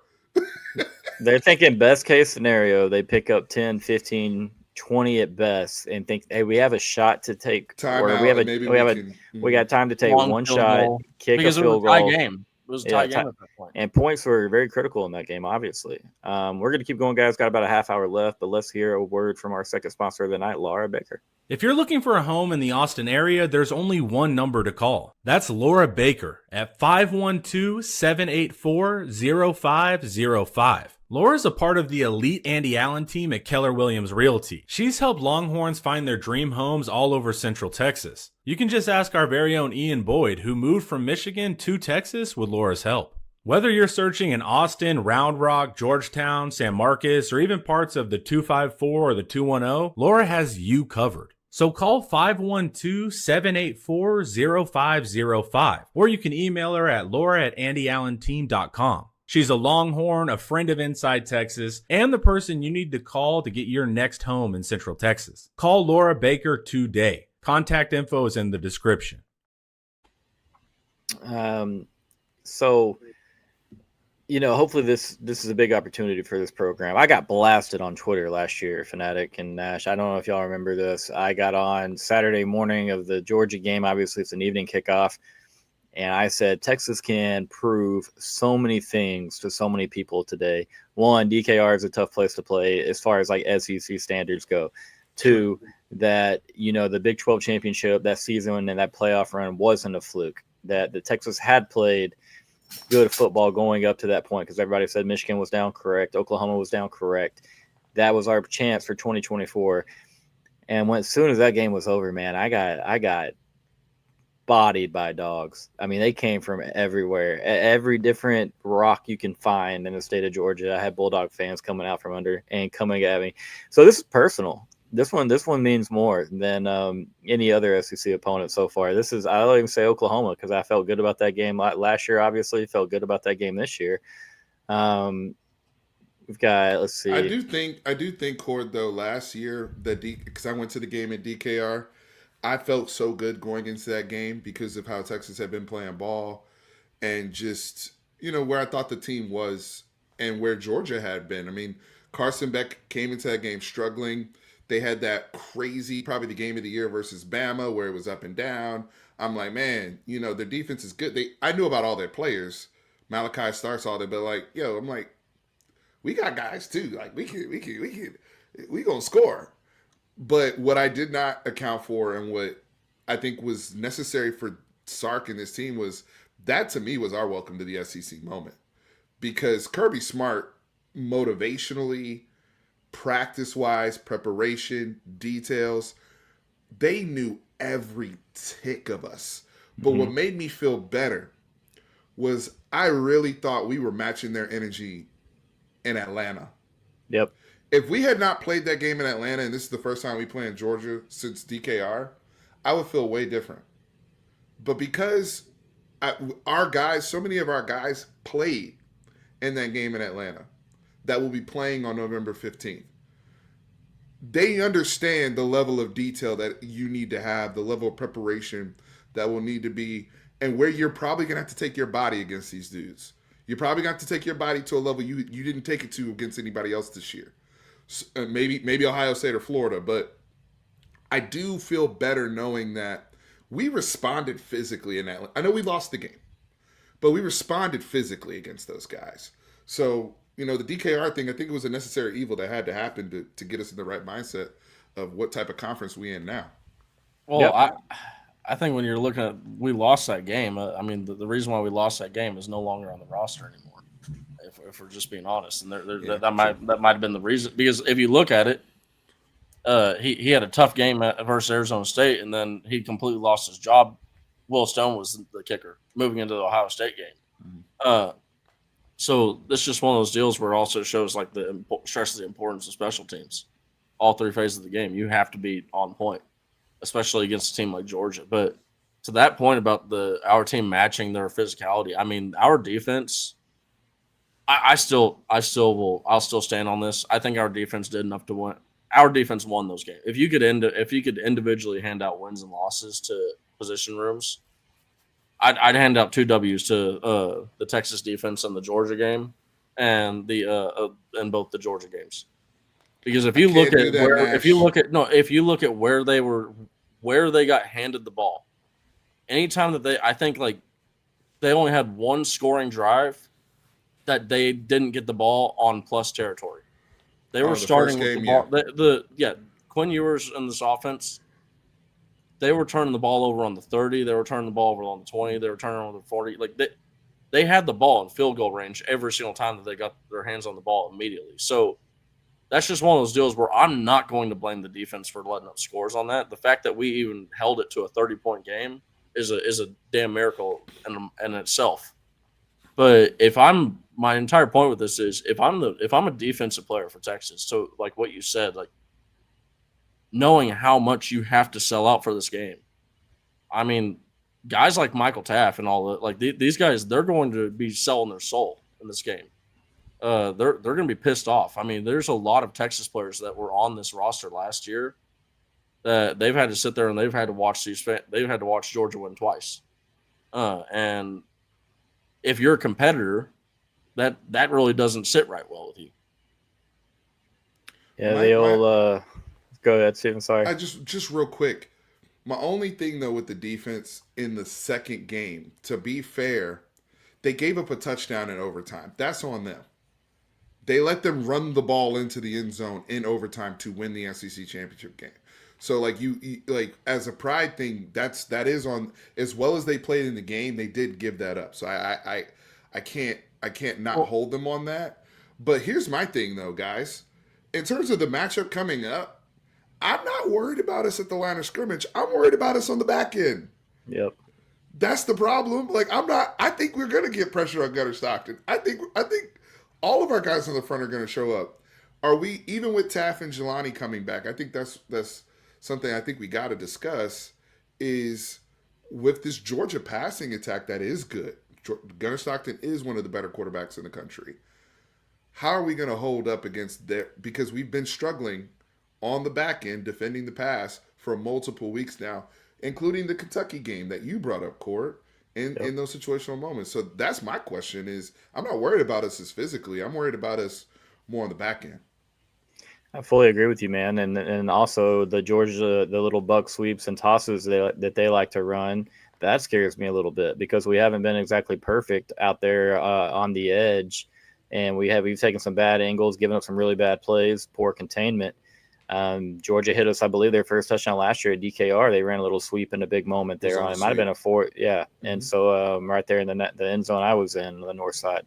They're thinking best case scenario, they pick up 10, 15, 20 at best, and think, hey, we have a shot to take. We got time to take one shot, kick a field goal. Game. It was a tie game at that point. And points were very critical in that game, obviously. We're going to keep going, guys. Got about a half hour left, but let's hear a word from our second sponsor of the night, Laura Baker. If you're looking for a home in the Austin area, there's only one number to call. That's Laura Baker at 512-784-0505. Laura's a part of the elite Andy Allen team at Keller Williams Realty. She's helped Longhorns find their dream homes all over Central Texas. You can just ask our very own Ian Boyd, who moved from Michigan to Texas with Laura's help. Whether you're searching in Austin, Round Rock, Georgetown, San Marcos, or even parts of the 254 or the 210, Laura has you covered. So call 512-784-0505, or you can email her at laura@andyallenteam.com. She's a Longhorn, a friend of Inside Texas, and the person you need to call to get your next home in Central Texas. Call Laura Baker today. Contact info is in the description. So, hopefully this is a big opportunity for this program. I got blasted on Twitter last year, Fanatic and Nash. I don't know if y'all remember this. I got on Saturday morning of the Georgia game. Obviously, it's an evening kickoff. And I said, Texas can prove so many things to so many people today. One, DKR is a tough place to play as far as like SEC standards go. Two, that, the Big 12 championship, that season and that playoff run wasn't a fluke. That the Texas had played good football going up to that point, because everybody said Michigan was down, correct. Oklahoma was down, correct. That was our chance for 2024. And as soon as that game was over, man, I got bodied by dogs. I mean, they came from everywhere, every different rock you can find in the state of Georgia. I had Bulldog fans coming out from under and coming at me. So this is personal. This one means more than any other SEC opponent so far. I'll even say Oklahoma, because I felt good about that game last year. Obviously, felt good about that game this year. We've got, let's see. I do think, Cord, though, last year because I went to the game at DKR. I felt so good going into that game because of how Texas had been playing ball and just, where I thought the team was and where Georgia had been. I mean, Carson Beck came into that game struggling. They had that crazy, probably the game of the year versus Bama, where it was up and down. I'm like, man, their defense is good. I knew about all their players. Malachi Starks all day, but like, yo, I'm like, we got guys too. Like we gonna score. But what I did not account for and what I think was necessary for Sark and his team was that to me was our welcome to the SEC moment. Because Kirby Smart, motivationally, practice-wise, preparation, details, they knew every tick of us. But what made me feel better was I really thought we were matching their energy in Atlanta. Yep. If we had not played that game in Atlanta, and this is the first time we play in Georgia since DKR, I would feel way different. But because our guys, so many of our guys played in that game in Atlanta that will be playing on November 15th. They understand the level of detail that you need to have, the level of preparation that will need to be, and where you're probably going to have to take your body against these dudes. You're probably going to have to take your body to a level you didn't take it to against anybody else this year. Maybe Ohio State or Florida, but I do feel better knowing that we responded physically in that. I know we lost the game, but we responded physically against those guys. So, the DKR thing, I think it was a necessary evil that had to happen to get us in the right mindset of what type of conference we in now. Well, Yep. I think when you're looking at, we lost that game. The reason why we lost that game is no longer on the roster anymore. If we're just being honest, and that might have been the reason. Because if you look at it, he had a tough game versus Arizona State, and then he completely lost his job. Will Stone was the kicker moving into the Ohio State game. So this is just one of those deals where it also shows like the stresses the importance of special teams. All three phases of the game, you have to be on point, especially against a team like Georgia. But to that point about our team matching their physicality, our defense. I'll still stand on this. I think our defense did enough to win. Our defense won those games. If you could individually hand out wins and losses to position rooms, I'd hand out 2 W's to the Texas defense in the Georgia game and in both the Georgia games. Because if you look at where they got handed the ball, anytime that I think like they only had one scoring drive that they didn't get the ball on plus territory. They were starting with the ball. Quinn Ewers in this offense, they were turning the ball over on the 30. They were turning the ball over on the 20. They were turning over the 40. Like they had the ball in field goal range every single time that they got their hands on the ball immediately. So that's just one of those deals where I'm not going to blame the defense for letting up scores on that. The fact that we even held it to a 30-point game is a damn miracle in itself. But my entire point with this is if I'm a defensive player for Texas, so like what you said, like knowing how much you have to sell out for this game. Guys like Michael Taft and all that, like these guys, they're going to be selling their soul in this game. They're going to be pissed off. There's a lot of Texas players that were on this roster last year that they've had to sit there and they've had to watch Georgia win twice. And if you're a competitor, that really doesn't sit right well with you. Yeah, go ahead, Stephen. Sorry. I just real quick. My only thing though with the defense in the second game, to be fair, they gave up a touchdown in overtime. That's on them. They let them run the ball into the end zone in overtime to win the SEC championship game. So like you like as a pride thing, that is on, as well as they played in the game, they did give that up. So I can't not hold them on that. But here's my thing though, guys. In terms of the matchup coming up, I'm not worried about us at the line of scrimmage. I'm worried about us on the back end. Yep. That's the problem. Like I think we're gonna get pressure on Gunnar Stockton. I think all of our guys on the front are gonna show up. Are we, even with Taft and Jelani coming back? I think that's something I think we got to discuss is with this Georgia passing attack that is good. Gunnar Stockton is one of the better quarterbacks in the country. How are we going to hold up against that? Because we've been struggling on the back end defending the pass for multiple weeks now, including the Kentucky game that you brought up, Court, in those situational moments. So that's my question is, I'm not worried about us as physically. I'm worried about us more on the back end. I fully agree with you, man. And also the Georgia, the little buck sweeps and tosses that they like to run, that scares me a little bit because we haven't been exactly perfect out there on the edge, and we've taken some bad angles, given up some really bad plays, poor containment. Georgia hit us, I believe, their first touchdown last year at DKR. They ran a little sweep in a big moment there. It might have been a 4, yeah. Mm-hmm. And so right there in the end zone I was in, the north side.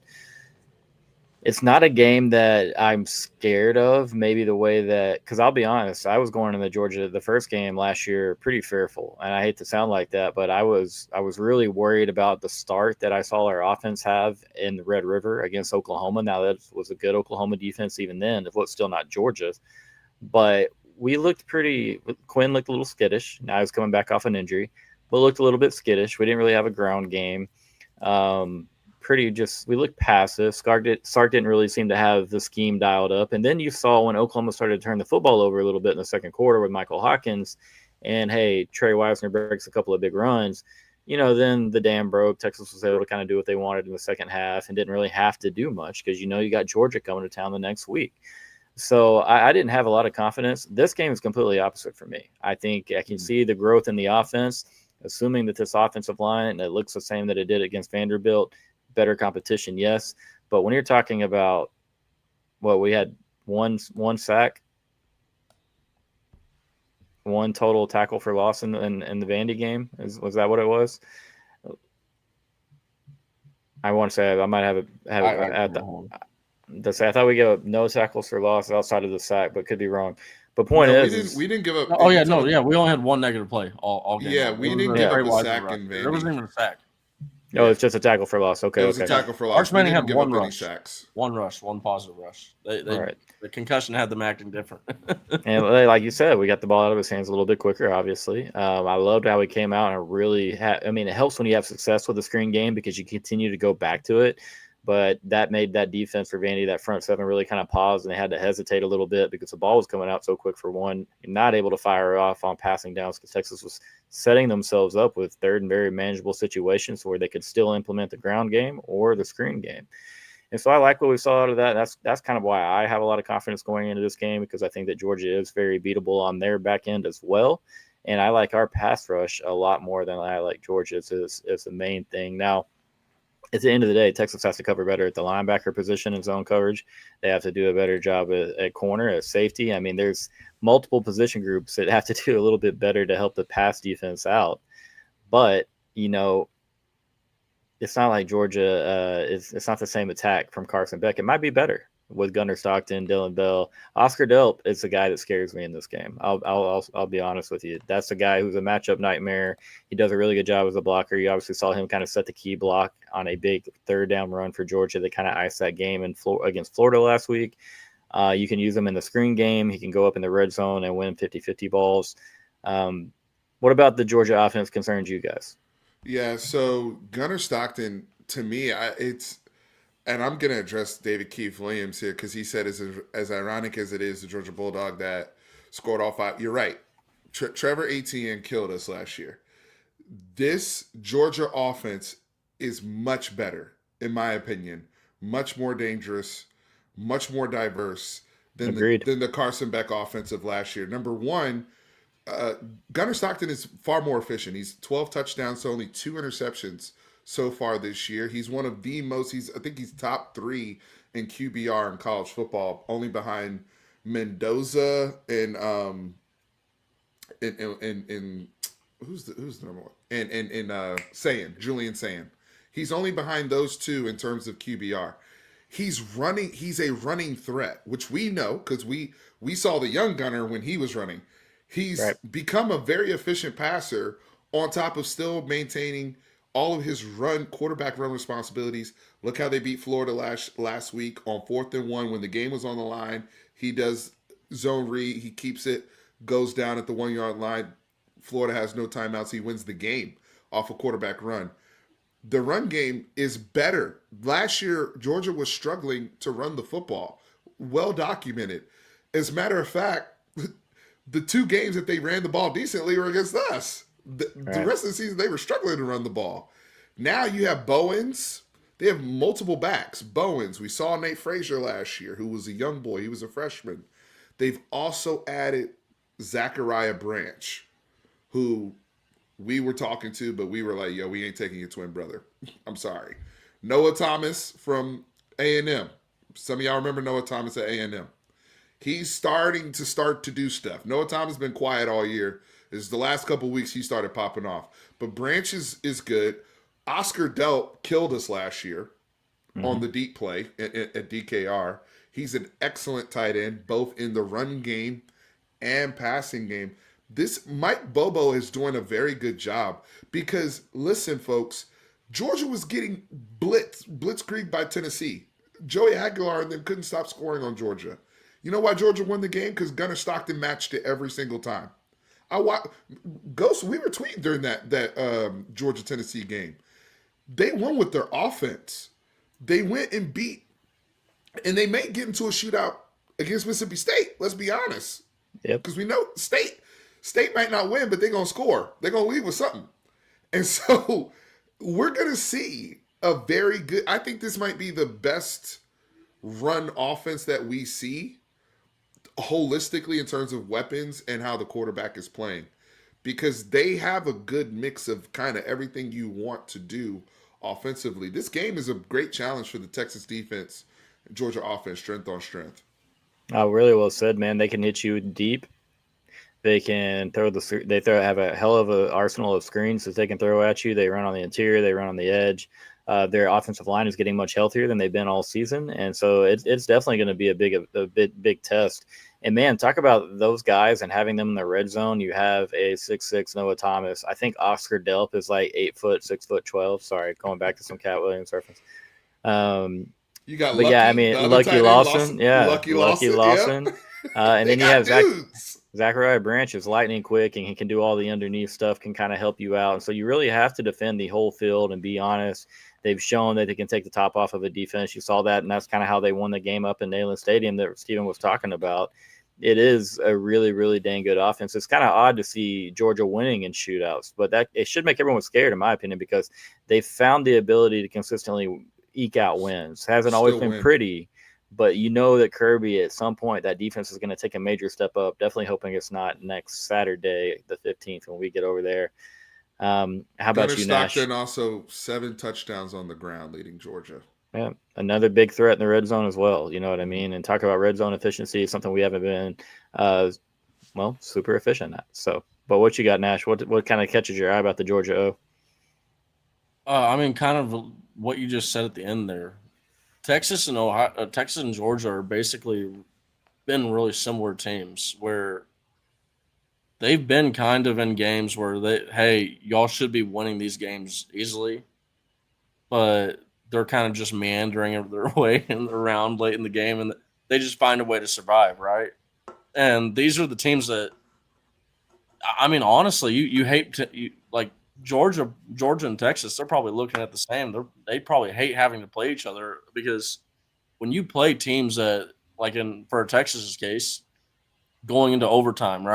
It's not a game that I'm scared of, maybe the way that, because I'll be honest, I was going in the first game last year, pretty fearful. And I hate to sound like that, but I was really worried about the start that I saw our offense have in the Red River against Oklahoma. Now, that was a good Oklahoma defense even then. It was still not Georgia's. But we looked Quinn looked a little skittish. Now he's coming back off an injury, but looked a little bit skittish. We didn't really have a ground game. We looked passive. Sark didn't really seem to have the scheme dialed up. And then you saw when Oklahoma started to turn the football over a little bit in the second quarter with Michael Hawkins, and hey, Trey Wisner breaks a couple of big runs. Then the dam broke. Texas was able to kind of do what they wanted in the second half and didn't really have to do much because you got Georgia coming to town the next week. So I didn't have a lot of confidence. This game is completely opposite for me. I think I can see the growth in the offense, assuming that this offensive line, it looks the same that it did against Vanderbilt. Better competition, yes. But when you're talking about we had one sack, one total tackle for loss in the Vandy game. Was that what it was? I want to say I might have it at I thought we gave up no tackles for loss outside of the sack, but could be wrong. But point is, we didn't give up. Oh yeah, no, yeah, we only had one negative play all game. Yeah, we didn't give up a sack in Vandy. There wasn't even a sack. No, it's just a tackle for loss. Okay, it was a tackle for loss. Arch Manning had one rush, sacks. one positive rush. The concussion had them acting different. And like you said, we got the ball out of his hands a little bit quicker. Obviously, I loved how he came out and really it helps when you have success with the screen game because you continue to go back to it. But that made that defense for Vandy, that front seven, really kind of pause, and they had to hesitate a little bit because the ball was coming out so quick for one. You're not able to fire off on passing downs because Texas was setting themselves up with third and very manageable situations where they could still implement the ground game or the screen game. And so I like what we saw out of that. That's kind of why I have a lot of confidence going into this game because I think that Georgia is very beatable on their back end as well. And I like our pass rush a lot more than I like Georgia's is the main thing. Now, at the end of the day, Texas has to cover better at the linebacker position in zone coverage. They have to do a better job at corner, at safety. I mean, there's multiple position groups that have to do a little bit better to help the pass defense out. But, it's not like Georgia it's not the same attack from Carson Beck. It might be better with Gunnar Stockton, Dylan Bell. Oscar Delp is the guy that scares me in this game. I'll be honest with you. That's the guy who's a matchup nightmare. He does a really good job as a blocker. You obviously saw him kind of set the key block on a big third down run for Georgia that kind of iced that game against Florida last week. You can use him in the screen game. He can go up in the red zone and win 50-50 balls. What about the Georgia offense concerns you guys? Yeah, so Gunnar Stockton, to me, and I'm going to address David Keith Williams here because he said as ironic as it is, the Georgia Bulldog that scored all 5. You're right. Trevor Etienne killed us last year. This Georgia offense is much better, in my opinion, much more dangerous, much more diverse than the Carson Beck offense of last year. Number one, Gunnar Stockton is far more efficient. He's 12 touchdowns, so only 2 interceptions so far this year. He's one of the most, I think he's top 3 in QBR in college football, only behind Mendoza and who's the number one? And Julian Sayin. He's only behind those 2 in terms of QBR. He's a running threat, which we know because we saw the young Gunner when he was running. He's become a very efficient passer on top of still maintaining all of his quarterback run responsibilities. Look how they beat Florida last week on 4th and 1 when the game was on the line. He does zone read. He keeps it, goes down at the 1-yard line. Florida has no timeouts. He wins the game off a quarterback run. The run game is better. Last year, Georgia was struggling to run the football. Well documented. As a matter of fact, the 2 games that they ran the ball decently were against us. The rest of the season, they were struggling to run the ball. Now you have Bowens. They have multiple backs. Bowens. We saw Nate Frazier last year, who was a young boy. He was a freshman. They've also added Zachariah Branch, who we were talking to, but we were like, yo, we ain't taking your twin brother. I'm sorry. Noah Thomas from A&M. Some of y'all remember Noah Thomas at A&M. He's starting to do stuff. Noah Thomas has been quiet all year. This is the last couple weeks he started popping off. But Branch is good. Oscar Delp killed us last year on the deep play at DKR. He's an excellent tight end, both in the run game and passing game. This Mike Bobo is doing a very good job because, listen, folks, Georgia was getting blitzkrieg by Tennessee. Joey Aguilar and them couldn't stop scoring on Georgia. You know why Georgia won the game? Because Gunnar Stockton matched it every single time. Ghost, we were tweeting during that Georgia-Tennessee game. They won with their offense. They went and beat, and they may get into a shootout against Mississippi State. Let's be honest. Yep. Because we know State might not win, but they're going to score. They're going to leave with something. And so we're going to see a very good – I think this might be the best run offense that we see holistically in terms of weapons and how the quarterback is playing, because they have a good mix of kind of everything you want to do offensively. This game is a great challenge for the Texas defense, Georgia offense, strength on strength. Oh, really well said, man. They can hit you deep. They can have a hell of an arsenal of screens that they can throw at you. They run on the interior. They run on the edge. Their offensive line is getting much healthier than they've been all season, and so it's definitely going to be a big test. And man, talk about those guys and having them in the red zone. You have a 6'6" Noah Thomas. I think Oscar Delp is like 8 foot, 6'12". Sorry, going back to some Cat Williams reference. You got, but Lucky, yeah, I mean, Lucky Lawson, yeah, Lucky Lawson. Yep. And then you have Zachariah Branch is lightning quick, and he can do all the underneath stuff, can kind of help you out. And so you really have to defend the whole field and be honest. They've shown that they can take the top off of a defense. You saw that, and that's kind of how they won the game up in Neyland Stadium that Steven was talking about. It is a really, really dang good offense. It's kind of odd to see Georgia winning in shootouts, but that it should make everyone scared, in my opinion, because they've found the ability to consistently eke out wins. Hasn't always been pretty, but you know that Kirby at some point that defense is going to take a major step up. Definitely hoping it's not next Saturday, the 15th, when we get over there. How about you, Nash? Stockton also 7 touchdowns on the ground leading Georgia. Yeah, another big threat in the red zone as well. You know what I mean? And talk about red zone efficiency, something we haven't been, super efficient at. So, but what you got, Nash? What kind of catches your eye about the Georgia O? I mean, kind of what you just said at the end there. Texas and Georgia are basically been really similar teams where they've been kind of in games where y'all should be winning these games easily, but they're kind of just meandering their way around late in the game, and they just find a way to survive, right? And these are the teams that, I mean, honestly, you hate like Georgia and Texas. They're probably looking at the same. They probably hate having to play each other, because when you play teams that, like for Texas's case, going into overtime,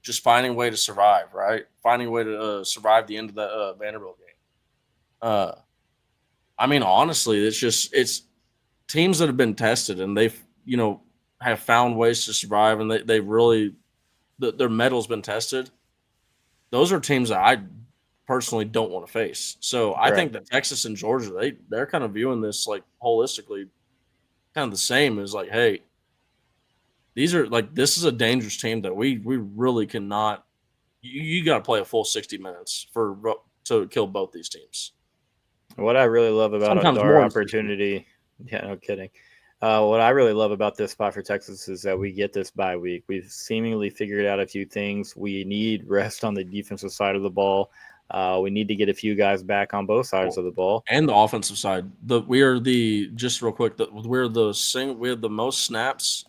just finding a way to survive, right? Finding a way to survive the end of the Vanderbilt game. I mean, honestly, it's teams that have been tested and they've, have found ways to survive, and they really, their metal's been tested. Those are teams that I personally don't want to face. So I think that Texas and Georgia, they're kind of viewing this like holistically kind of the same as like, hey, this is a dangerous team that we really cannot, you got to play a full 60 minutes to kill both these teams. What I really love about our opportunity, yeah, no kidding. What I really love about this spot for Texas is that we get this bye week. We've seemingly figured out a few things. We need rest on the defensive side of the ball. We need to get a few guys back on both sides of the ball and the offensive side. We have the most snaps.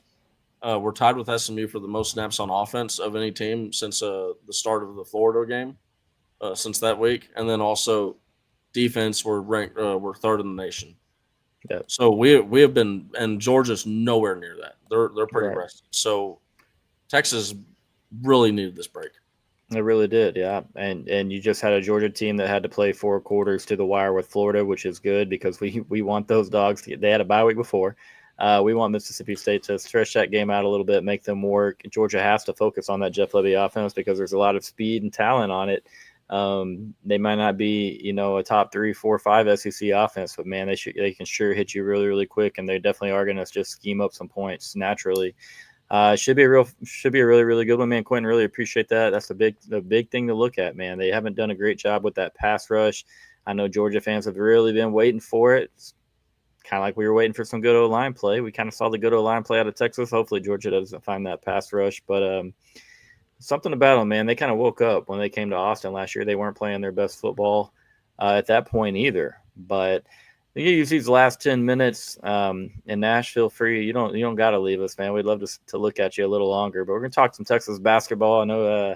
We're tied with SMU for the most snaps on offense of any team since the start of the Florida game, since that week, and then also defense. We're ranked. We're third in the nation. Yeah. So we have been, and Georgia's nowhere near that. They're pretty rested. So Texas really needed this break. It really did, yeah. And you just had a Georgia team that had to play 4 quarters to the wire with Florida, which is good because we want those dogs. They had a bye week before. We want Mississippi State to stretch that game out a little bit, make them work. Georgia has to focus on that Jeff Lebby offense because there's a lot of speed and talent on it. They might not be, a top 3, 4, 5 SEC offense, but man, they can sure hit you really, really quick, and they definitely are going to just scheme up some points naturally. Should be a really, really good one, man. Quentin, really appreciate that. That's the big thing to look at, man. They haven't done a great job with that pass rush. I know Georgia fans have really been waiting for it. It's kind of like we were waiting for some good O-line play. We kind of saw the good O-line play out of Texas. Hopefully Georgia doesn't find that pass rush, but something about them, man. They kind of woke up when they came to Austin last year. They weren't playing their best football at that point either, but you use these last 10 minutes in Nashville free. You don't got to leave us, man. We'd love to look at you a little longer, but we're going to talk some Texas basketball. I know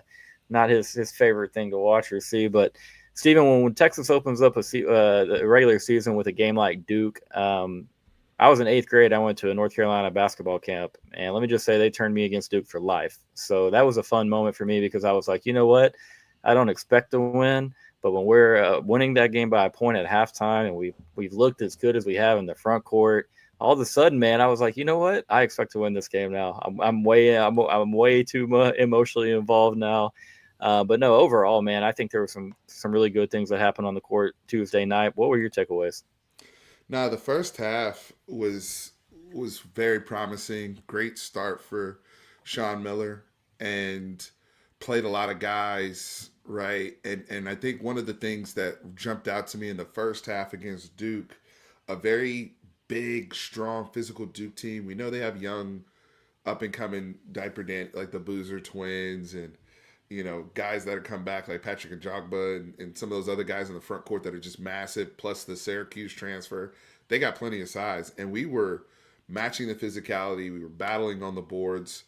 not his favorite thing to watch or see, but Stephen, when Texas opens up a regular season with a game like Duke, I was in 8th grade. I went to a North Carolina basketball camp, and let me just say they turned me against Duke for life. So that was a fun moment for me because I was like, you know what? I don't expect to win, but when we're winning that game by a point at halftime and we've looked as good as we have in the front court, all of a sudden, man, I was like, you know what? I expect to win this game now. I'm way too emotionally involved now. But no, overall, man, I think there were some really good things that happened on the court Tuesday night. What were your takeaways? No, the first half was very promising. Great start for Sean Miller, and played a lot of guys, right? And I think one of the things that jumped out to me in the first half against Duke, a very big, strong, physical Duke team. We know they have young, up-and-coming like the Boozer twins and guys that are come back like Patrick Ajagba and some of those other guys in the front court that are just massive, plus the Syracuse transfer. They got plenty of size. And we were matching the physicality. We were battling on the boards.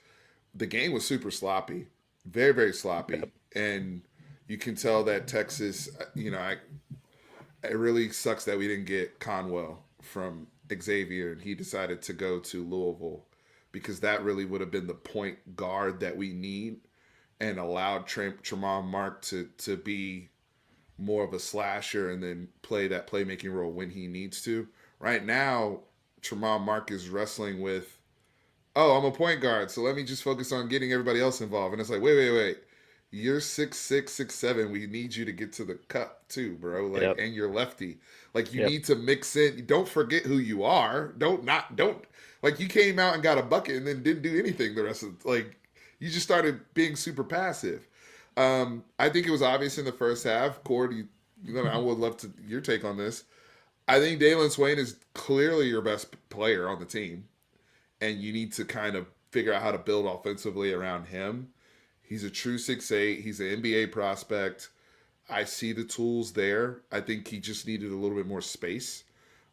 The game was super sloppy, very, very sloppy. Yep. And you can tell that Texas, it really sucks that we didn't get Conwell from Xavier and he decided to go to Louisville, because that really would have been the point guard that we need, and allowed Tremont Mark to be more of a slasher and then play that playmaking role when he needs to. Right now, Tremont Mark is wrestling with, I'm a point guard, so let me just focus on getting everybody else involved. And it's like, wait. You're 6'6", 6'7". We need you to get to the cup too, bro. Yep. And you're lefty. You need to mix in. Don't forget who you are. Don't you came out and got a bucket and then didn't do anything the rest of you just started being super passive. I think it was obvious in the first half. Cord, I would love your take on this. I think Dalen Swain is clearly your best player on the team, and you need to kind of figure out how to build offensively around him. He's a true 6'8". He's an NBA prospect. I see the tools there. I think he just needed a little bit more space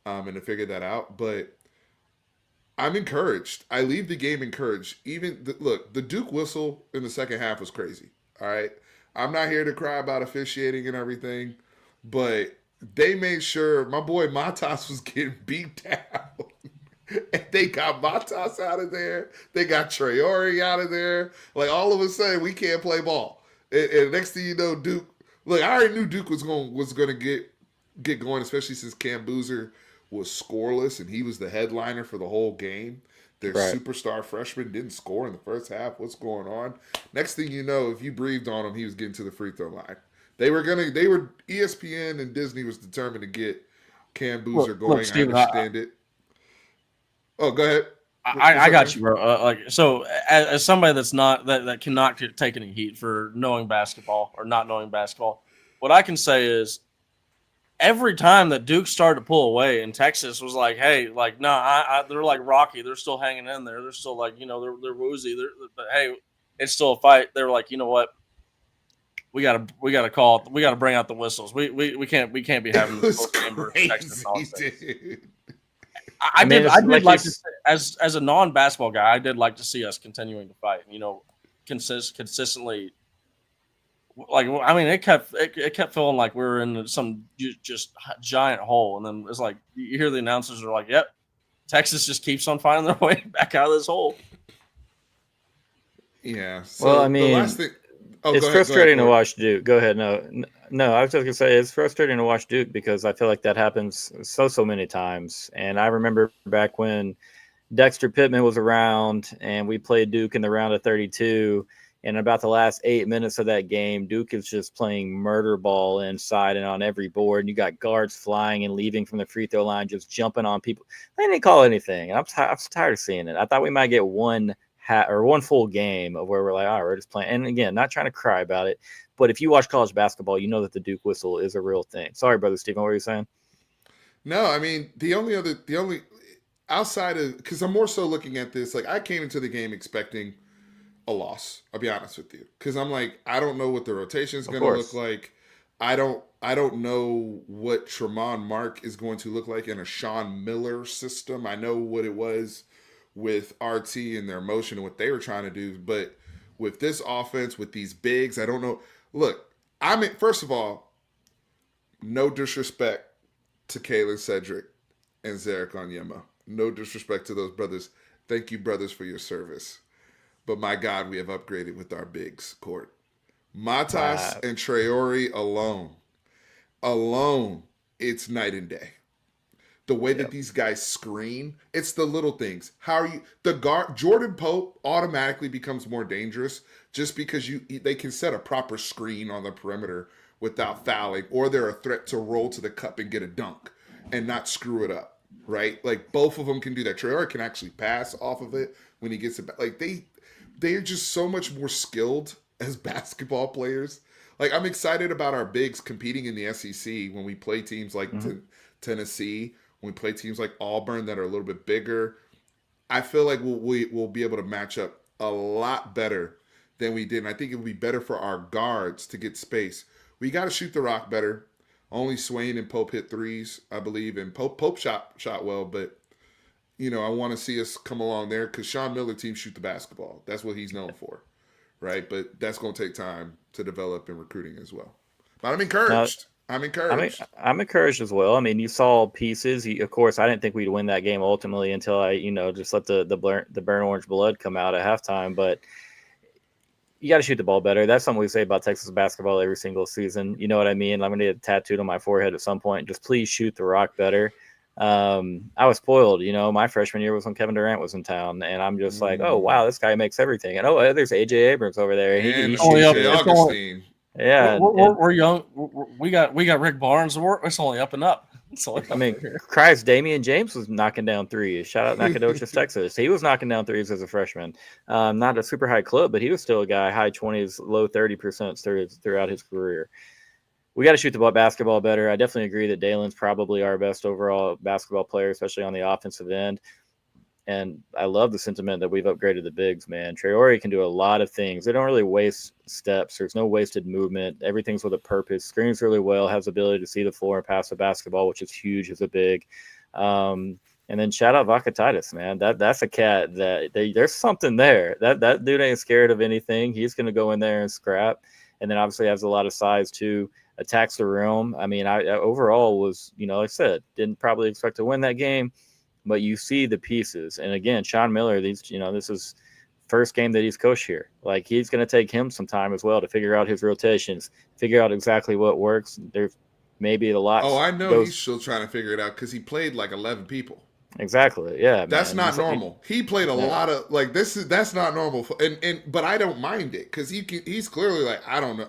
and to figure that out. But I'm encouraged. I leave the game encouraged. The Duke whistle in the second half was crazy. All right. I'm not here to cry about officiating and everything, but they made sure my boy Matas was getting beat down. And they got Matas out of there. They got Traore out of there. All of a sudden, we can't play ball. And next thing you know, Duke. Look, I already knew Duke was going to get going, especially since Cam Boozer was scoreless and he was the headliner for the whole game. Their superstar freshman didn't score in the first half. What's going on? Next thing you know, if you breathed on him, he was getting to the free throw line. ESPN and Disney was determined to get Cam Boozer going. Look, Steve, I understand it. Oh, go ahead. I got you, bro. So as somebody that's not that cannot take any heat for knowing basketball or not knowing basketball, what I can say is every time that Duke started to pull away and Texas was like, hey, they're like Rocky. They're still hanging in there. They're still they're woozy. But hey, it's still a fight. They were like, you know what? We gotta call. We gotta bring out the whistles. We can't be having this chamber Texas. Dude. I did like to see, as a non-basketball guy, I did like to see us continuing to fight. Consistently. It kept feeling like we were in some just giant hole, and then it's like you hear the announcers are like, "Yep, Texas just keeps on finding their way back out of this hole." Yeah. So the last thing. It's frustrating to watch Duke. Go ahead. No, I was just going to say it's frustrating to watch Duke because I feel like that happens so many times. And I remember back when Dexter Pittman was around, and we played Duke in the round of 32. And about the last 8 minutes of that game, Duke is just playing murder ball inside and on every board. And you got guards flying and leaving from the free throw line, just jumping on people. They didn't call anything. I'm tired of seeing it. I thought we might get one full game of where we're like, all right, we're just playing. And again, not trying to cry about it, but if you watch college basketball, you know that the Duke whistle is a real thing. Sorry, brother Stephen, what were you saying? No, I mean, the only outside of, because I'm more so looking at this, like I came into the game expecting a loss. I'll be honest with you, because I'm like, I don't know what the rotation is going to look like. I don't know what Tremont Mark is going to look like in a Sean Miller system. I know what it was with RT and their motion and what they were trying to do, but with this offense, with these bigs, I don't know. Look, I mean, first of all, no disrespect to Kalen Cedric and Zarek Onyema. No disrespect to those brothers. Thank you, brothers, for your service. But my God, we have upgraded with our bigs court. Matas and Traore alone, it's night and day. The way that these guys screen, it's the little things. How are you? The guard Jordan Pope automatically becomes more dangerous just because they can set a proper screen on the perimeter without fouling, or they're a threat to roll to the cup and get a dunk and not screw it up, right? Like both of them can do that. Traore can actually pass off of it when he gets it back. Like they are just so much more skilled as basketball players. Like I'm excited about our bigs competing in the SEC when we play teams like Tennessee, when we play teams like Auburn that are a little bit bigger. I feel like we'll be able to match up a lot better than we did. And I think it would be better for our guards to get space. We got to shoot the rock better. Only Swain and Pope hit threes, I believe, and Pope shot well, but you know, I want to see us come along there because Sean Miller teams shoot the basketball. That's what he's known for, right? But that's going to take time to develop in recruiting as well. But I'm encouraged. I'm encouraged. I'm encouraged as well. I mean, you saw pieces. Of course, I didn't think we'd win that game ultimately until I, just let the burnt orange blood come out at halftime. But you got to shoot the ball better. That's something we say about Texas basketball every single season. You know what I mean? I'm going to get it tattooed on my forehead at some point. Just please shoot the rock better. I was spoiled, my freshman year was when Kevin Durant was in town, and I'm just like, oh wow, this guy makes everything. And there's AJ Abrams over there. He's Augustine. Yeah, we're young. We got Rick Barnes. It's only up and up. I mean, Christ, Damian James was knocking down threes. Shout out Nacogdoches, Texas. He was knocking down threes as a freshman. Not a super high clip, but he was still a guy, high 20s, low 30% throughout his career. We got to shoot the basketball better. I definitely agree that Dalen's probably our best overall basketball player, especially on the offensive end. And I love the sentiment that we've upgraded the bigs, man. Traore can do a lot of things. They don't really waste steps. There's no wasted movement. Everything's with a purpose. Screens really well, has the ability to see the floor and pass the basketball, which is huge as a big. And then shout out Vakatitis, man. That's a cat that there's something there. That dude ain't scared of anything. He's going to go in there and scrap. And then obviously has a lot of size too. Attacks the rim. I mean, I overall was, like I said, didn't probably expect to win that game, but you see the pieces. And again, Sean Miller, this is first game that he's coached here. Like he's going to take him some time as well to figure out his rotations, figure out exactly what works. There's maybe a lot. Oh, I know he's still trying to figure it out because he played like 11 people. Exactly. Yeah. That's not normal. He played a lot of that's not normal. But I don't mind it because he's clearly like, I don't know.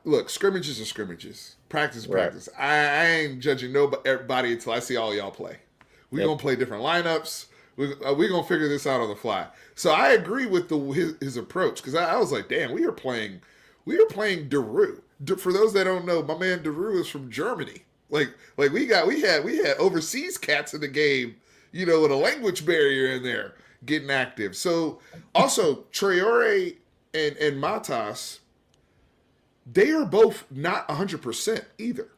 Look, scrimmages are scrimmages. Practice. I ain't judging everybody until I see all y'all play. We're going to play different lineups. We're going to figure this out on the fly. So I agree with his approach because I was like, damn, we were playing Daru. For those that don't know, my man Daru is from Germany. Like we had overseas cats in the game, with a language barrier in there getting active. So also Traore and Matas, they are both not 100% either.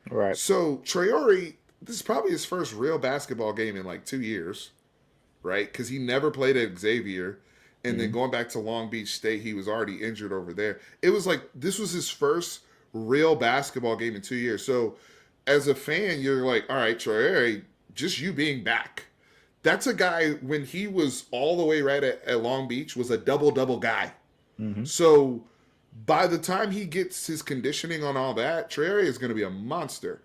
Right. So Traore, this is probably his first real basketball game in like 2 years, right? Because he never played at Xavier. And then going back to Long Beach State, he was already injured over there. It was like this was his first real basketball game in 2 years. So as a fan, you're like, all right, Traore, just you being back. That's a guy, when he was all the way right at Long Beach, was a double-double guy. Mm-hmm. So by the time he gets his conditioning on all that, Traore is going to be a monster.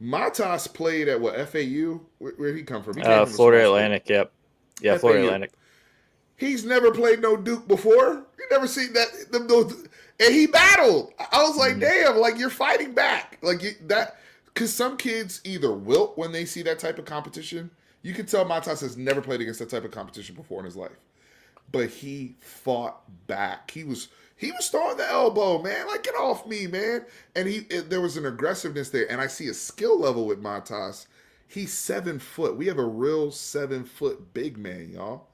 Matas played at FAU? Where did he come from? He came from Florida Atlantic, yep. Yeah, Florida FAU. Atlantic. He's never played no Duke before. You never seen that. And he battled. I was like, damn, like you're fighting back. Like that, because some kids either wilt when they see that type of competition. You can tell Matas has never played against that type of competition before in his life. But he fought back. He was throwing the elbow, man. Like, get off me, man. And there was an aggressiveness there. And I see a skill level with Matas. He's 7 foot. We have a real 7 foot big man, y'all.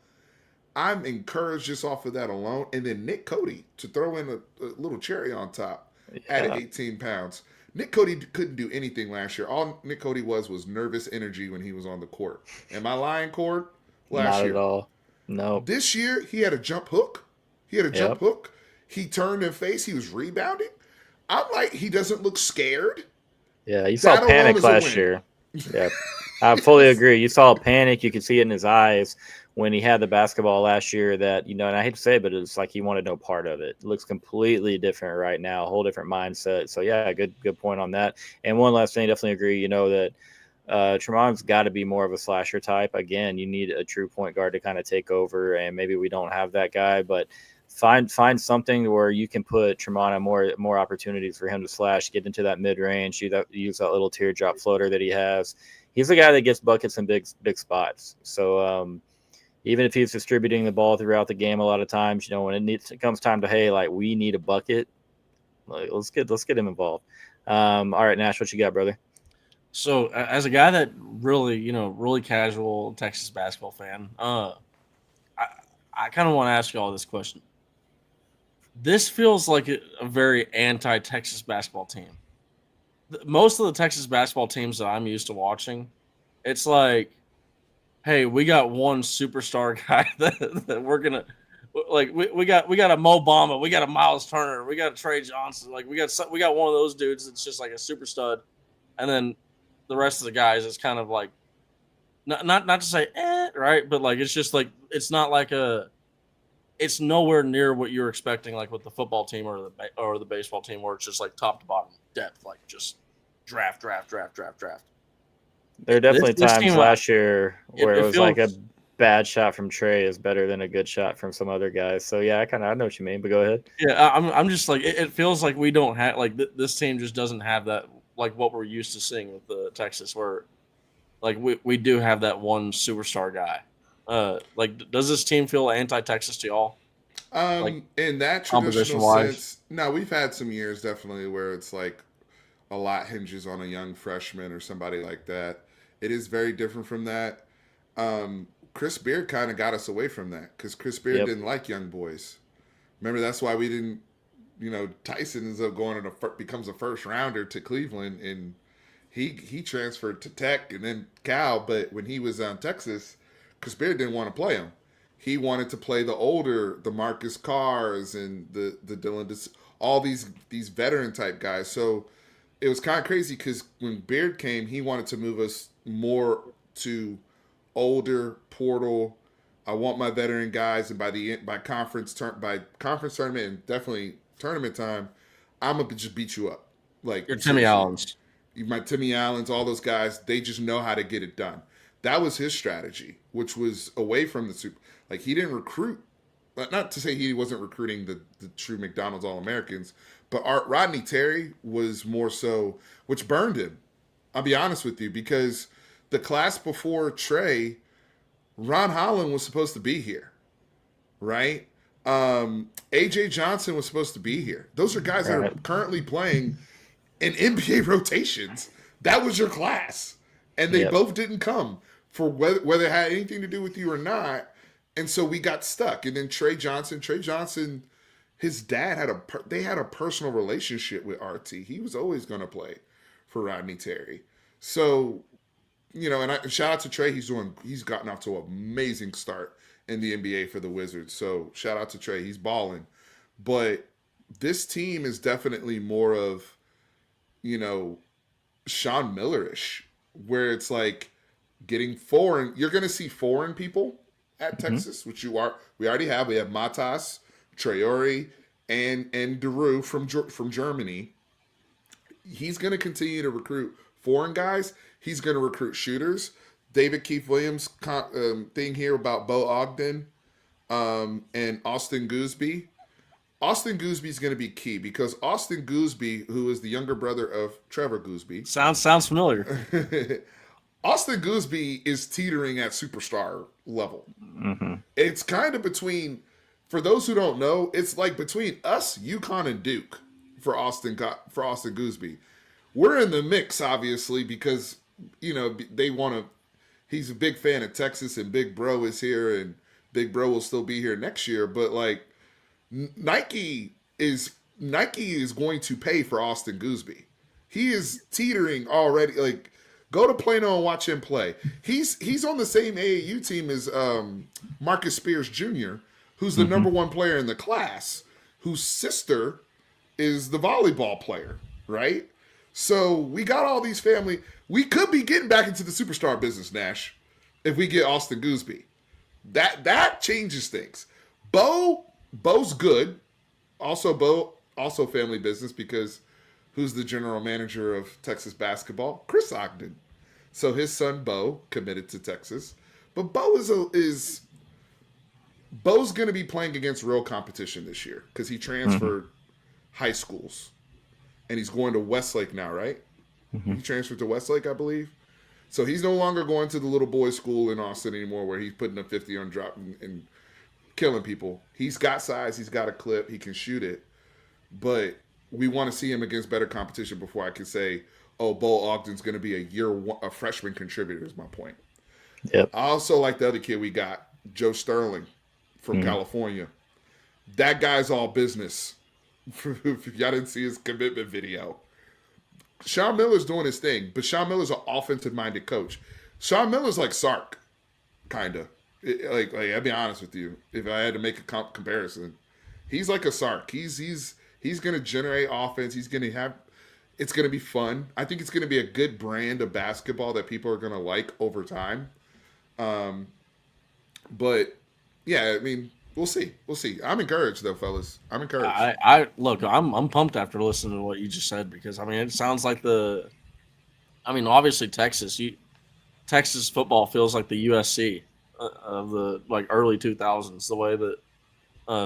I'm encouraged just off of that alone. And then Nick Cody to throw in a little cherry on top at 18 pounds. Nick Cody couldn't do anything last year. All Nick Cody was nervous energy when he was on the court. Am I lying, Cord? Last year. Not at all. No. This year, he had a jump hook. He turned and faced. He was rebounding. I'm like, he doesn't look scared. Yeah, you saw panic last year. Yeah, I fully agree. You saw panic. You could see it in his eyes when he had the basketball last year that, and I hate to say it, but it's like he wanted no part of it. It looks completely different right now, a whole different mindset. So, yeah, good point on that. And one last thing, definitely agree, that Tremon's got to be more of a slasher type. Again, you need a true point guard to kind of take over, and maybe we don't have that guy, but find something where you can put Tremont on more opportunities for him to slash, get into that mid-range, use that little teardrop floater that he has. He's the guy that gets buckets in big spots. So, even if he's distributing the ball throughout the game, a lot of times, when it comes time to, hey, like we need a bucket, like, let's get him involved. All right, Nash, what you got, brother? So as a guy that really, really casual Texas basketball fan, I kind of want to ask you all this question. This feels like a very anti-Texas basketball team. Most of the Texas basketball teams that I'm used to watching, it's like, hey, we got one superstar guy that we're gonna like. We got a Mo Bamba, we got a Miles Turner, we got a Trey Johnson. Like we got one of those dudes that's just like a super stud, and then the rest of the guys is kind of like not to say right, but like it's just like it's not like it's nowhere near what you're expecting, like with the football team or the baseball team, where it's just like top to bottom depth, like just draft. There are definitely times last year where it was like a bad shot from Trey is better than a good shot from some other guys. So yeah, I know what you mean, but go ahead. Yeah, I'm just like it feels like we don't have like this team just doesn't have that, like what we're used to seeing with the Texas, where like we do have that one superstar guy. Like does this team feel anti-Texas to y'all? In that traditional sense, no, we've had some years definitely where it's like a lot hinges on a young freshman or somebody like that. It is very different from that. Chris Beard kind of got us away from that because Chris Beard didn't like young boys. Remember, that's why we didn't, Tyson ends up going becomes a first rounder to Cleveland, and he transferred to Tech and then Cal. But when he was on Texas, Chris Beard didn't want to play him. He wanted to play the Marcus Carrs and the Dylan, all these veteran type guys. So it was kind of crazy because when Beard came, he wanted to move us more to older portal. I want my veteran guys, and by conference tournament and definitely tournament time, I'm gonna just beat you up. Like your Timmy Allens, my Timmy Allens, all those guys. They just know how to get it done. That was his strategy, which was away from the super. Like he didn't recruit. Not to say he wasn't recruiting the true McDonald's All-Americans, but Rodney Terry was more so, which burned him. I'll be honest with you, because the class before Trey, Ron Holland was supposed to be here, right? A.J. Johnson was supposed to be here. Those are guys that are currently playing in NBA rotations. That was your class. And they both didn't come for whether it had anything to do with you or not. And so we got stuck. And then Trey Johnson, his dad had a personal relationship with RT. He was always going to play for Rodney Terry. So, and shout out to Trey. He's gotten off to an amazing start in the NBA for the Wizards. So shout out to Trey. He's balling. But this team is definitely more of, Sean Miller-ish, where it's like getting foreign. You're going to see foreign people at Texas, which we already have. We have Matas, Traore, and Deru from Germany. He's going to continue to recruit foreign guys. He's going to recruit shooters. David Keith Williams thing here about Bo Ogden and Austin Gooseby. Austin Gooseby is going to be key because Austin Gooseby, who is the younger brother of Trevor Gooseby, sounds familiar. Austin Gooseby is teetering at superstar level. Mm-hmm. It's kind of between, for those who don't know, it's like between us, UConn, and Duke for Austin Gooseby. We're in the mix, obviously, because they want to. He's a big fan of Texas, and Big Bro is here, and Big Bro will still be here next year. But like, Nike is going to pay for Austin Gooseby. He is teetering already. Like, go to Plano and watch him play. He's on the same AAU team as Marcus Spears Jr., who's the number one player in the class, whose sister is the volleyball player, right? So we got all these family. We could be getting back into the superstar business, Nash, if we get Austin Gooseby. That changes things. Bo's good. Also family business because who's the general manager of Texas basketball? Chris Ogden. So his son Bo committed to Texas. But Bo's going to be playing against real competition this year because he transferred high schools. And he's going to Westlake now, right? He transferred to Westlake, I believe. So he's no longer going to the little boys' school in Austin anymore where he's putting a 50 on drop and killing people. He's got size. He's got a clip. He can shoot it. But we want to see him against better competition before I can say, oh, Bo Ogden's going to be a freshman contributor is my point. Yep. I also like the other kid we got, Joe Sterling from California. That guy's all business. If y'all didn't see his commitment video. Sean Miller's doing his thing, but Sean Miller's an offensive-minded coach. Sean Miller's like Sark, kind of. Like I'll be honest with you. If I had to make a comparison, he's like a Sark. He's going to generate offense. He's going to have. It's going to be fun. I think it's going to be a good brand of basketball that people are going to like over time. But yeah, I mean, we'll see. We'll see. I'm encouraged though, fellas. I'm encouraged. I look. I'm pumped after listening to what you just said because I mean it sounds like obviously Texas football feels like the USC of the like early 2000s. The way that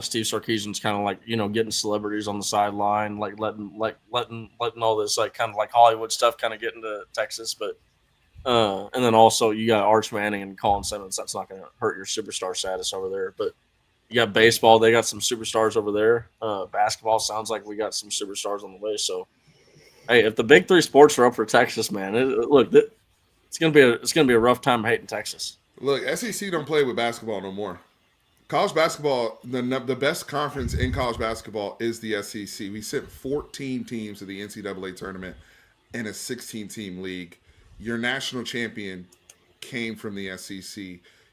Steve Sarkisian's kind of like getting celebrities on the sideline, like letting all this like kind of like Hollywood stuff kind of get into Texas, but and then also you got Arch Manning and Colin Simmons. That's not going to hurt your superstar status over there, but. You got baseball. They got some superstars over there. Basketball sounds like we got some superstars on the way. So, hey, if the big three sports are up for Texas, man, it's gonna be a rough time hating Texas. Look, SEC don't play with basketball no more. College basketball, the best conference in college basketball is the SEC. We sent 14 teams to the NCAA tournament in a 16-team league. Your national champion came from the SEC.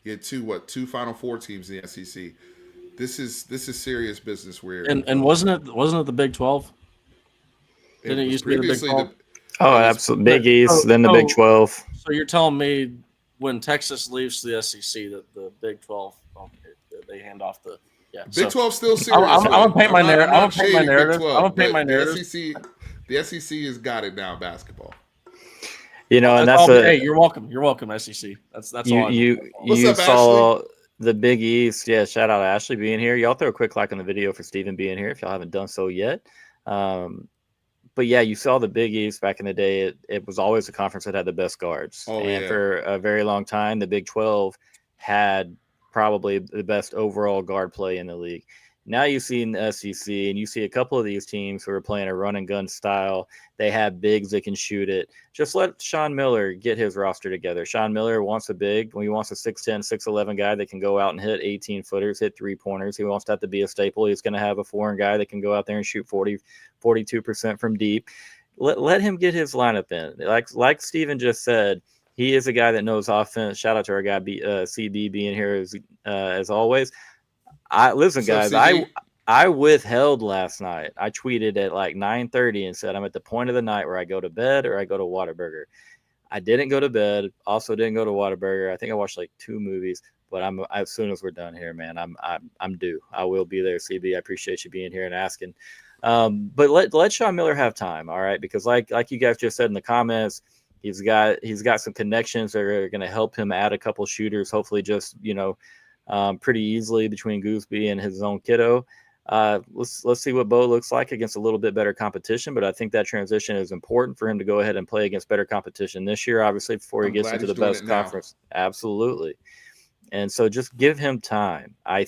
You had two Final Four teams in the SEC. This is serious business. And wasn't it the Big 12? Didn't it used to be the Big 12? Absolutely. Big East, then the Big 12. So you're telling me when Texas leaves the SEC that the Big 12 they hand off the Big 12 still serious. I'm gonna paint my narrative. I'm gonna paint my narrative. The SEC has got it now. Basketball. And hey, you're welcome. You're welcome, SEC. That's all. You saw Ashley? The Big East. Yeah, shout out to Ashley being here. Y'all throw a quick like on the video for Steven being here if y'all haven't done so yet. But yeah, you saw the Big East back in the day. It was always the conference that had the best guards. For a very long time, the Big 12 had probably the best overall guard play in the league. Now you see in the SEC, and you see a couple of these teams who are playing a run and gun style. They have bigs that can shoot it. Just let Sean Miller get his roster together. Sean Miller wants a big. He wants a 6'10", 6'11" guy that can go out and hit 18-footers, hit three-pointers. He wants that to be a staple. He's going to have a foreign guy that can go out there and shoot 42% from deep. Let him get his lineup in. Like Steven just said, he is a guy that knows offense. Shout out to our guy CB being here as always. Listen, guys, I withheld last night. I tweeted at like 9:30 and said I'm at the point of the night where I go to bed or I go to Whataburger. I didn't go to bed. Also didn't go to Whataburger. I think I watched like 2 movies. But as soon as we're done here, man, I'm due. I will be there, CB. I appreciate you being here and asking. But let Sean Miller have time, all right? Because like you guys just said in the comments, He's got some connections that are going to help him add a couple shooters, hopefully just, pretty easily between Gooseby and his own kiddo. Let's see what Bo looks like against a little bit better competition, but I think that transition is important for him to go ahead and play against better competition this year, obviously, before he gets into the best conference. Absolutely. And so just give him time. I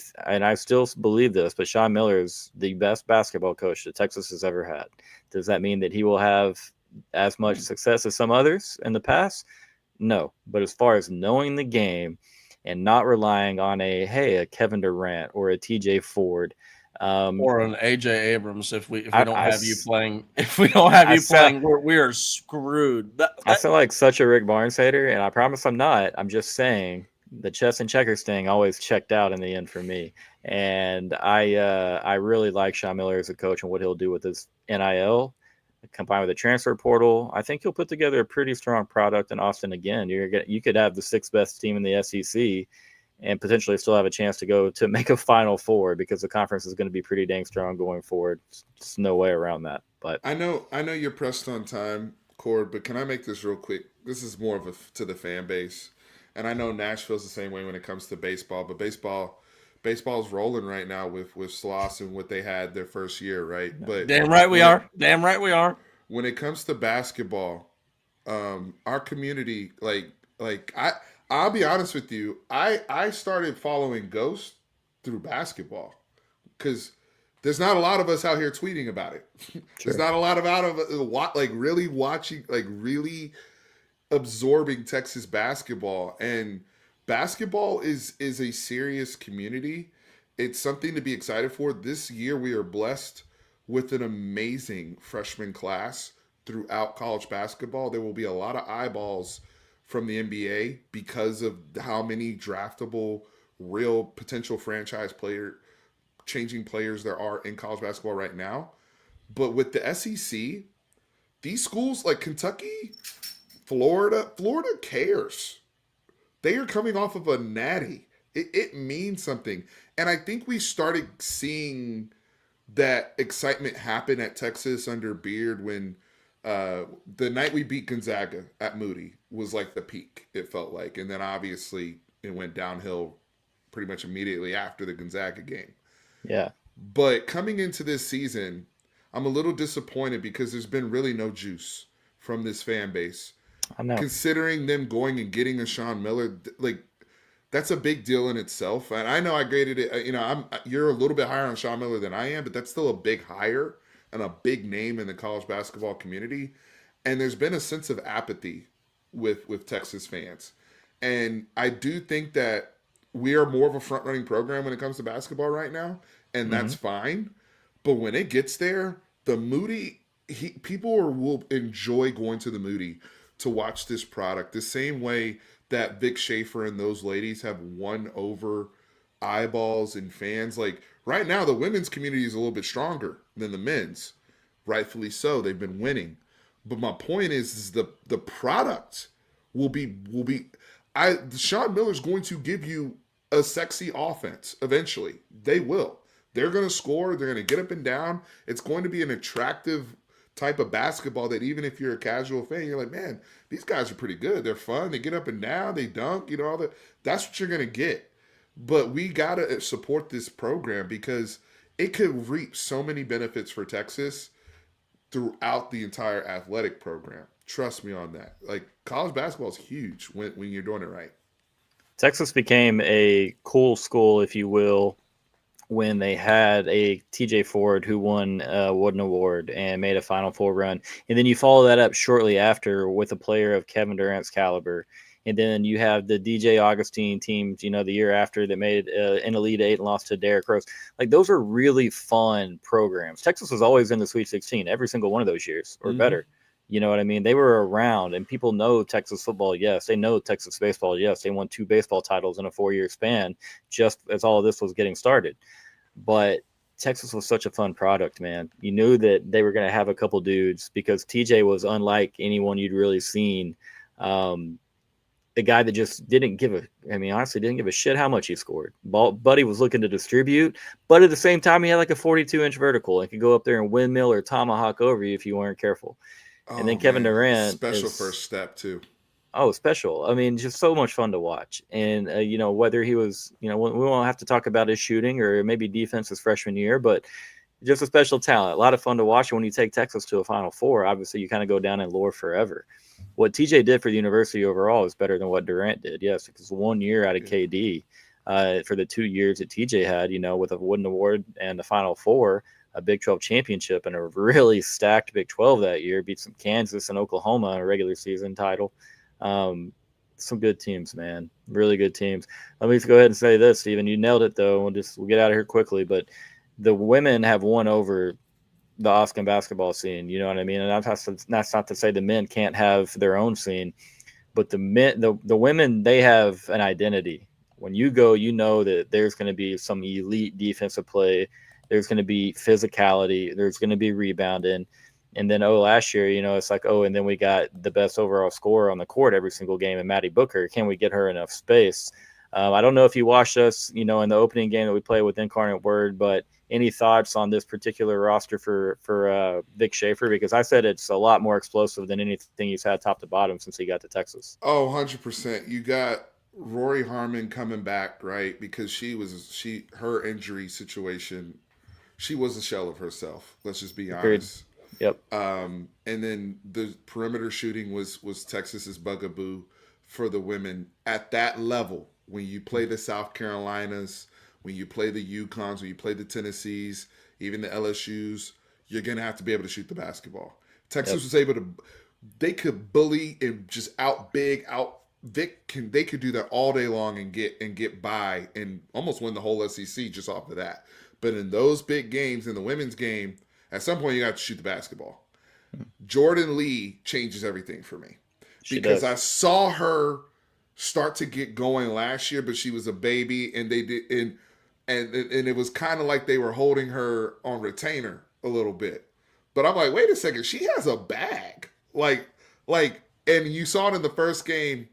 still believe this, but Sean Miller is the best basketball coach that Texas has ever had. Does that mean that he will have as much success as some others in the past? No. But as far as knowing the game and not relying on a Kevin Durant or a TJ Ford, or an AJ Abrams, if we don't have you playing, we are screwed. I feel like such a Rick Barnes hater, and I promise I'm not. I'm just saying the chess and checkers thing always checked out in the end for me. And I really like Sean Miller as a coach and what he'll do with his NIL combined with the transfer portal. I think he'll put together a pretty strong product in Austin again. You could have the 6th best team in the SEC and potentially still have a chance to go to make a Final Four, because the conference is going to be pretty dang strong going forward. There's no way around that. But I know you're pressed on time, Cord, but can I make this real quick? This is more of to the fan base. And I know Nashville's the same way when it comes to baseball, but baseball's rolling right now with Sloss and what they had their first year, right? But damn right we are. When it comes to basketball, our community, I'll be honest with you, I started following Ghost through basketball because there's not a lot of us out here tweeting about it. Sure. There's not a lot of really watching, really absorbing Texas basketball. And basketball is a serious community. It's something to be excited for. This year we are blessed with an amazing freshman class throughout college basketball. There will be a lot of eyeballs from the NBA because of how many draftable, real potential franchise changing players there are in college basketball right now. But with the SEC, these schools like Kentucky, Florida cares. They are coming off of a natty. It means something. And I think we started seeing that excitement happen at Texas under Beard when the night we beat Gonzaga at Moody was like the peak, it felt like. And then obviously it went downhill pretty much immediately after the Gonzaga game. Yeah. But coming into this season, I'm a little disappointed because there's been really no juice from this fan base. I know. Considering them going and getting a Sean Miller, that's a big deal in itself. And I know I graded it, you're a little bit higher on Sean Miller than I am, but that's still a big hire and a big name in the college basketball community. And there's been a sense of apathy with Texas fans. And I do think that we are more of a front-running program when it comes to basketball right now, and that's fine. But when it gets there, the Moody, people will enjoy going to the Moody to watch this product the same way that Vic Schaefer and those ladies have won over eyeballs and fans. Like right now, the women's community is a little bit stronger than the men's. Rightfully so. They've been winning. But my point is the product will be Sean Miller's going to give you a sexy offense eventually. They will. They're going to score. They're going to get up and down. It's going to be an attractive type of basketball that even if you're a casual fan, you're like, man, these guys are pretty good. They're fun. They get up and down. They dunk. All that. That's what you're going to get. But we got to support this program because it could reap so many benefits for Texas throughout the entire athletic program. Trust me on that. Like college basketball is huge when you're doing it right. Texas became a cool school, if you will, when they had a TJ Ford who won a Wooden Award and made a Final Four run. And then you follow that up shortly after with a player of Kevin Durant's caliber. And then you have the DJ Augustine teams, the year after that made an Elite Eight and lost to Derrick Rose. Like those are really fun programs. Texas was always in the Sweet 16 every single one of those years or better. You know what I mean? They were around, and people know Texas football. Yes, they know Texas baseball. Yes, they won 2 baseball titles in a 4-year span just as all of this was getting started. But Texas was such a fun product, man. You knew that they were going to have a couple dudes because TJ was unlike anyone you'd really seen. The guy that just honestly didn't give a shit how much he scored. Buddy was looking to distribute, but at the same time, he had like a 42-inch vertical and could go up there and windmill or tomahawk over you if you weren't careful. And then Oh Kevin man, Durant special is first step too. special. I mean, just so much fun to watch. And whether he was, we won't have to talk about his shooting or maybe defense his freshman year, but just a special talent. A lot of fun to watch. And when you take Texas to a Final Four, obviously you kind of go down in lore forever. What TJ did for the university overall is better than what Durant did. Yes, because 1 year out of KD for the 2 years that TJ had, with a Wooden Award and the Final Four, a Big 12 championship, and a really stacked Big 12 that year, beat some Kansas and Oklahoma in a regular season title. Some good teams, man. Really good teams. Let me go ahead and say this, Steven. You nailed it, though. We'll get out of here quickly. But the women have won over the Austin basketball scene. You know what I mean? And that's not to say the men can't have their own scene, but the women, they have an identity. When you go, you know that there's going to be some elite defensive play. There's going to be physicality. There's going to be rebounding. And then, last year, it's like, and then we got the best overall scorer on the court every single game in Maddie Booker. Can we get her enough space? I don't know if you watched us, in the opening game that we played with Incarnate Word, but any thoughts on this particular roster for Vic Schaefer? Because I said it's a lot more explosive than anything he's had top to bottom since he got to Texas. Oh, 100%. You got Rory Harmon coming back, right? Because her injury situation, she was a shell of herself. Let's just be honest. Yep. And then the perimeter shooting was Texas's bugaboo for the women at that level. When you play the South Carolinas, when you play the UConns, when you play the Tennessees, even the LSUs, you're going to have to be able to shoot the basketball. Texas was able to, they could bully and just they could do that all day long and get by and almost win the whole SEC just off of that. But in those big games, in the women's game, at some point you have to shoot the basketball. Jordan Lee changes everything for me. Because I saw her start to get going last year, but she was a baby, and they did, and it was kind of like they were holding her on retainer a little bit. But I'm like, wait a second, she has a bag, and you saw it in the first game,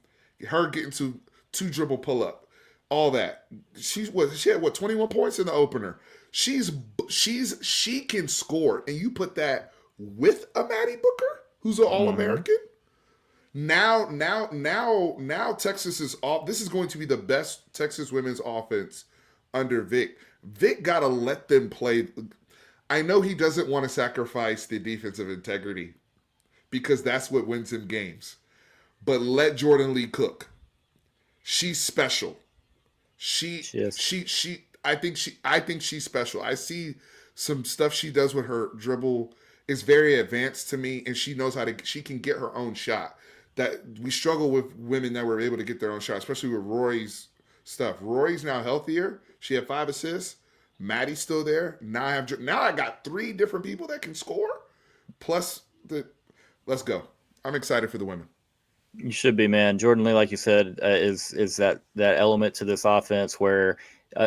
her getting to 2 dribble pull up, all that. She had 21 points in the opener. She can score, and you put that with a Maddie Booker, who's an All-American. Now Texas is off. This is going to be the best Texas women's offense under Vic. Vic got to let them play. I know he doesn't want to sacrifice the defensive integrity because that's what wins him games. But let Jordan Lee cook. She's special. I think she's special. I see some stuff she does with her dribble is very advanced to me, and she knows she can get her own shot. That we struggle with women that were able to get their own shot, especially with Rory's stuff. Rory's now healthier. She had 5 assists. Maddie's still there. Now I got 3 different people that can score. Plus let's go. I'm excited for the women. You should be, man. Jordan Lee, like you said, is that element to this offense where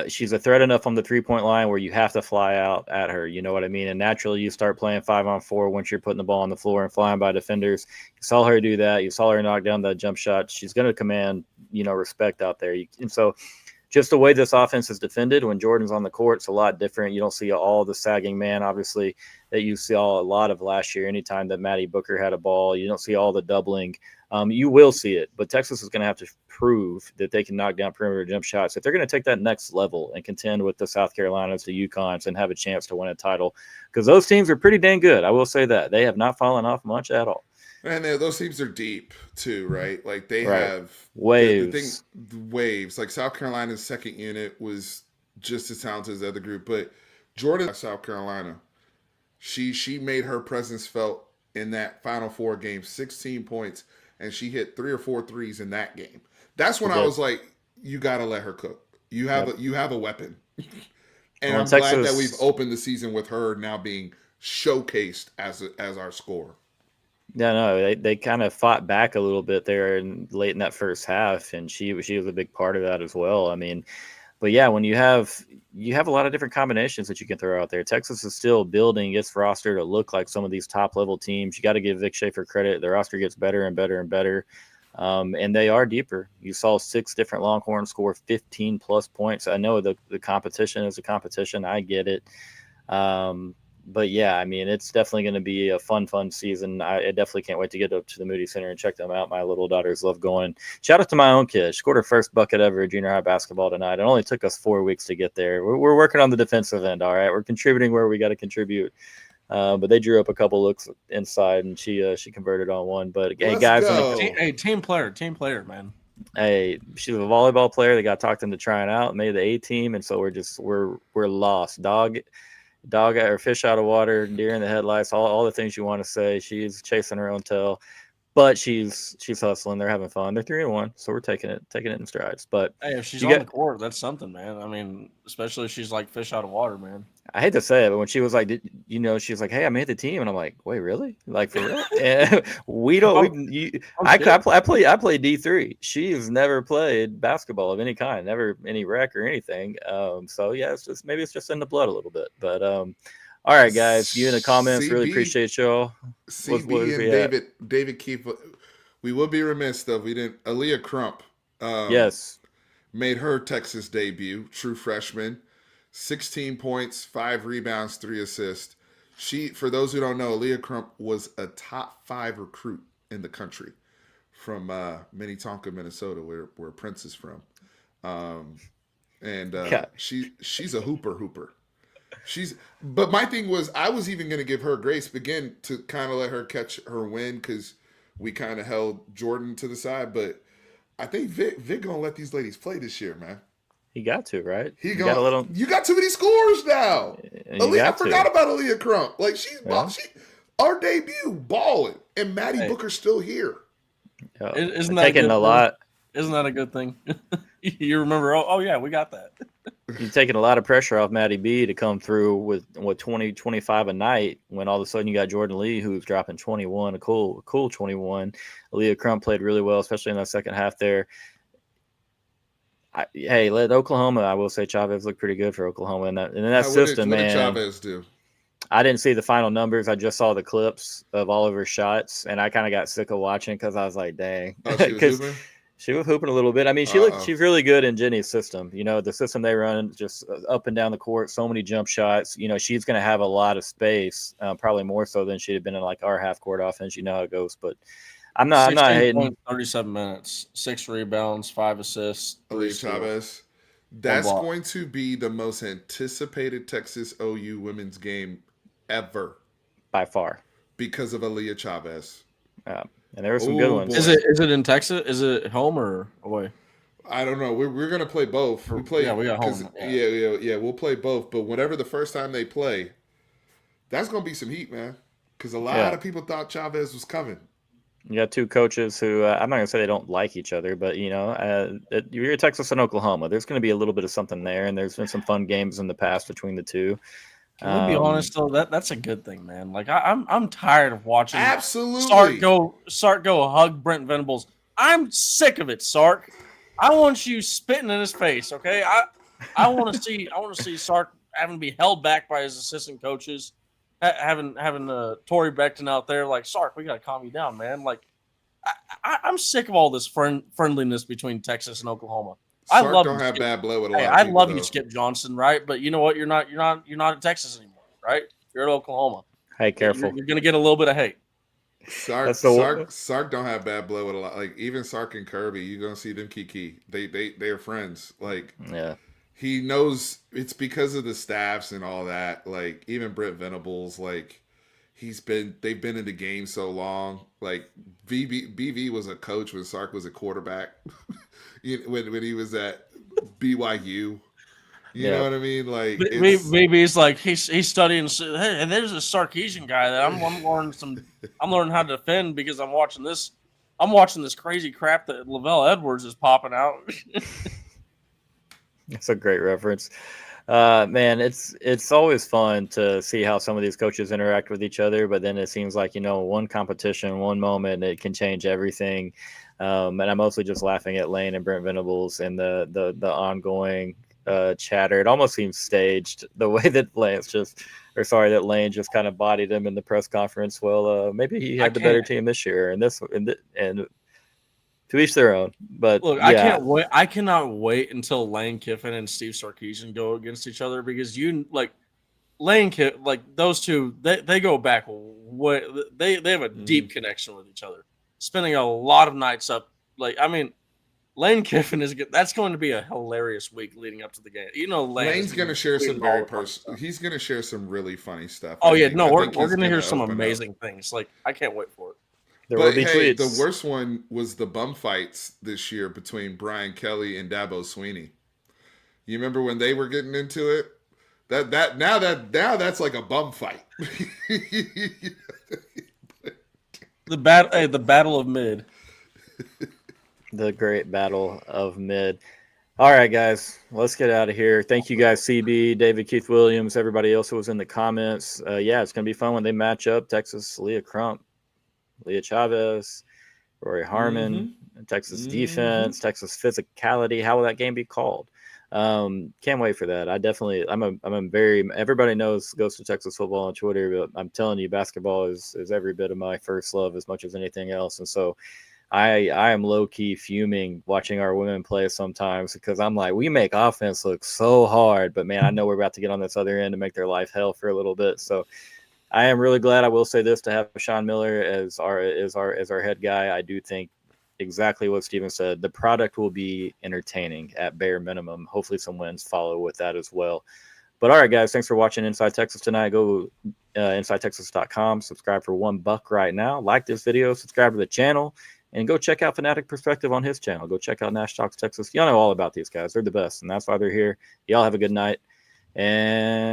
she's a threat enough on the 3-point line where you have to fly out at her. You know what I mean? And naturally, you start playing 5-on-4 once you're putting the ball on the floor and flying by defenders. You saw her do that. You saw her knock down that jump shot. She's going to command, respect out there. And so just the way this offense is defended when Jordan's on the court, it's a lot different. You don't see all the sagging man, obviously, that you saw a lot of last year. Anytime that Maddie Booker had a ball, you don't see all the doubling. You will see it, but Texas is going to have to prove that they can knock down perimeter jump shots. If they're going to take that next level and contend with the South Carolinas, the UConns, and have a chance to win a title, because those teams are pretty dang good. I will say that. They have not fallen off much at all. And those teams are deep too, right? Like they have waves. The waves. Like South Carolina's second unit was just as talented as the other group, but Jordan, South Carolina, she made her presence felt in that Final Four game. 16 points, and she hit 3 or 4 threes in that game. That's when I was like, you got to let her cook. You have a weapon, and I'm glad that we've opened the season with her now being showcased as our scorer. Yeah, no, they kind of fought back a little bit there late in that first half, and she was a big part of that as well. I mean, but yeah, when you have a lot of different combinations that you can throw out there. Texas is still building its roster to look like some of these top level teams. You got to give Vic Schaefer credit. The roster gets better and better and better, and they are deeper. You saw 6 different Longhorns score 15 plus points. I know the competition is a competition. I get it. but yeah, I mean, it's definitely going to be a fun season. I definitely can't wait to get up to the Moody Center and check them out. My little daughters love going. Shout out to my own kid. She scored her first bucket ever at junior high basketball tonight. It only took us 4 weeks to get there. We're working on the defensive end. All right, we're contributing where we got to contribute. But they drew up a couple looks inside, and she converted on one. But hey, guys, team player, man. Hey, she's a volleyball player. They got talked into trying out, made the A team, and so we're lost. Dog or fish out of water, deer in the headlights, all the things you want to say. She's chasing her own tail, but she's hustling. They're having fun. They're 3-1, so we're taking it in strides. But hey, if she's on the court, that's something, man. I mean, especially if she's like fish out of water, man. I hate to say it, but when she was like, she's like, "Hey, I made the team," and I'm like, "Wait, really? Like for real?" And we don't. I play D3. She's never played basketball of any kind, never any rec or anything. So yeah, maybe it's just in the blood a little bit. But all right, guys, you in the comments, CB, really appreciate y'all. CB and David Keefe. We would be remiss though if we didn't. Aaliyah Crump. Yes, made her Texas debut. True freshman. 16 points, 5 rebounds, 3 assists. For those who don't know, Aaliyah Crump was a top 5 recruit in the country from Minnetonka, Minnesota, where Prince is from. She's a hooper. But my thing was, I was even going to give her grace, again, to kind of let her catch her win because we kind of held Jordan to the side. But I think Vic going to let these ladies play this year, man. He got to, right? You got too many scores now. I forgot about Aaliyah Crump. Like our debut balling, and Maddie Booker's still here. Isn't that taking a lot? Isn't that a good thing? You remember? Oh yeah, we got that. You're taking a lot of pressure off Maddie B to come through with 20, 25 a night. When all of a sudden you got Jordan Lee who's dropping 21, a cool 21. Aaliyah Crump played really well, especially in that second half there. Let Oklahoma. I will say Chavez looked pretty good for Oklahoma in that system, man. What did Chavez do? I didn't see the final numbers. I just saw the clips of all of her shots, and I kind of got sick of watching because I was like, "Dang," because she was hooping a little bit. I mean, she's really good in Jenny's system. You know, the system they run, just up and down the court, so many jump shots. You know, she's going to have a lot of space, probably more so than she'd have been in like our half court offense. You know how it goes, but. I'm not hating. 37 minutes, 6 rebounds, 5 assists. Aaliyah Chavez. That's going to be the most anticipated Texas OU women's game ever. By far. Because of Aaliyah Chavez. And there were some good ones. Boy. Is it in Texas? Is it home or away? I don't know. We're going to play both. We got home. Yeah, we'll play both. But whenever the first time they play, that's going to be some heat, man. Because a lot of people thought Chavez was coming. You got two coaches who I'm not going to say they don't like each other, but, you're Texas and Oklahoma. There's going to be a little bit of something there, and there's been some fun games in the past between the two. Can we be honest, though? That's a good thing, man. Like, I'm tired of watching Absolutely. Sark go hug Brent Venables. I'm sick of it, Sark. I want you spitting in his face, okay? I want to see Sark having to be held back by his assistant coaches. Having Tory Beckton out there, like, Sark, we gotta calm you down, man. Like, I'm sick of all this friendliness between Texas and Oklahoma. Sark don't have bad blood with a lot of people. I love you, Skip Johnson, right? But you know what? You're not at Texas anymore, right? You're at Oklahoma. Hey, careful. You're gonna get a little bit of hate. Sark don't have bad blood with a lot. Like even Sark and Kirby, you're gonna see them kiki. They are friends. Like he knows it's because of the staffs and all that. Like even Brent Venables, like they've been in the game so long. Like BV was a coach when Sark was a quarterback. when he was at BYU. You know what I mean? Like maybe it's like he's studying. Hey, and there's a Sarkeesian guy that I'm learning how to defend because I'm watching this crazy crap that Lavelle Edwards is popping out. That's a great reference. Man, it's always fun to see how some of these coaches interact with each other, but then it seems like, one competition, one moment, it can change everything. And I'm mostly just laughing at Lane and Brent Venables and the ongoing chatter. It almost seems staged the way that Lane just kind of bodied him in the press conference. Well, maybe he had the better team this year, and to each their own. But look, yeah. I cannot wait until Lane Kiffin and Steve Sarkisian go against each other because Lane Kiffin, like those two, they go back. They have a deep connection with each other. Spending a lot of nights up. Like, I mean, Lane Kiffin is good. That's going to be a hilarious week leading up to the game. You know, Lane's going to share some very personal. He's going to share some really funny stuff. Oh yeah, no, we're going to hear some amazing things. Like, I can't wait for it. But hey, the worst one was the bum fights this year between Brian Kelly and Dabo Sweeney. You remember when they were getting into it? Now that's like a bum fight. The battle of mid. The great battle of mid. All right, guys, let's get out of here. Thank you guys, CB, David, Keith Williams, everybody else who was in the comments. Yeah, it's going to be fun when they match up. Texas, Leah Crump, Leah Chavez, Rory Harmon, Texas defense, Texas physicality. How will that game be called? Can't wait for that. Everybody goes to Texas football on Twitter, but I'm telling you, basketball is every bit of my first love as much as anything else. And so I am low key fuming watching our women play sometimes because I'm like, we make offense look so hard, but man, I know we're about to get on this other end and make their life hell for a little bit. So I am really glad. I will say this, to have Sean Miller as our head guy. I do think exactly what Steven said. The product will be entertaining at bare minimum. Hopefully some wins follow with that as well. But all right, guys, thanks for watching Inside Texas tonight. Go InsideTexas.com. Subscribe for $1 right now. Like this video, subscribe to the channel, and go check out Fanatic Perspective on his channel. Go check out Nash Talks Texas. Y'all know all about these guys. They're the best, and that's why they're here. Y'all have a good night. And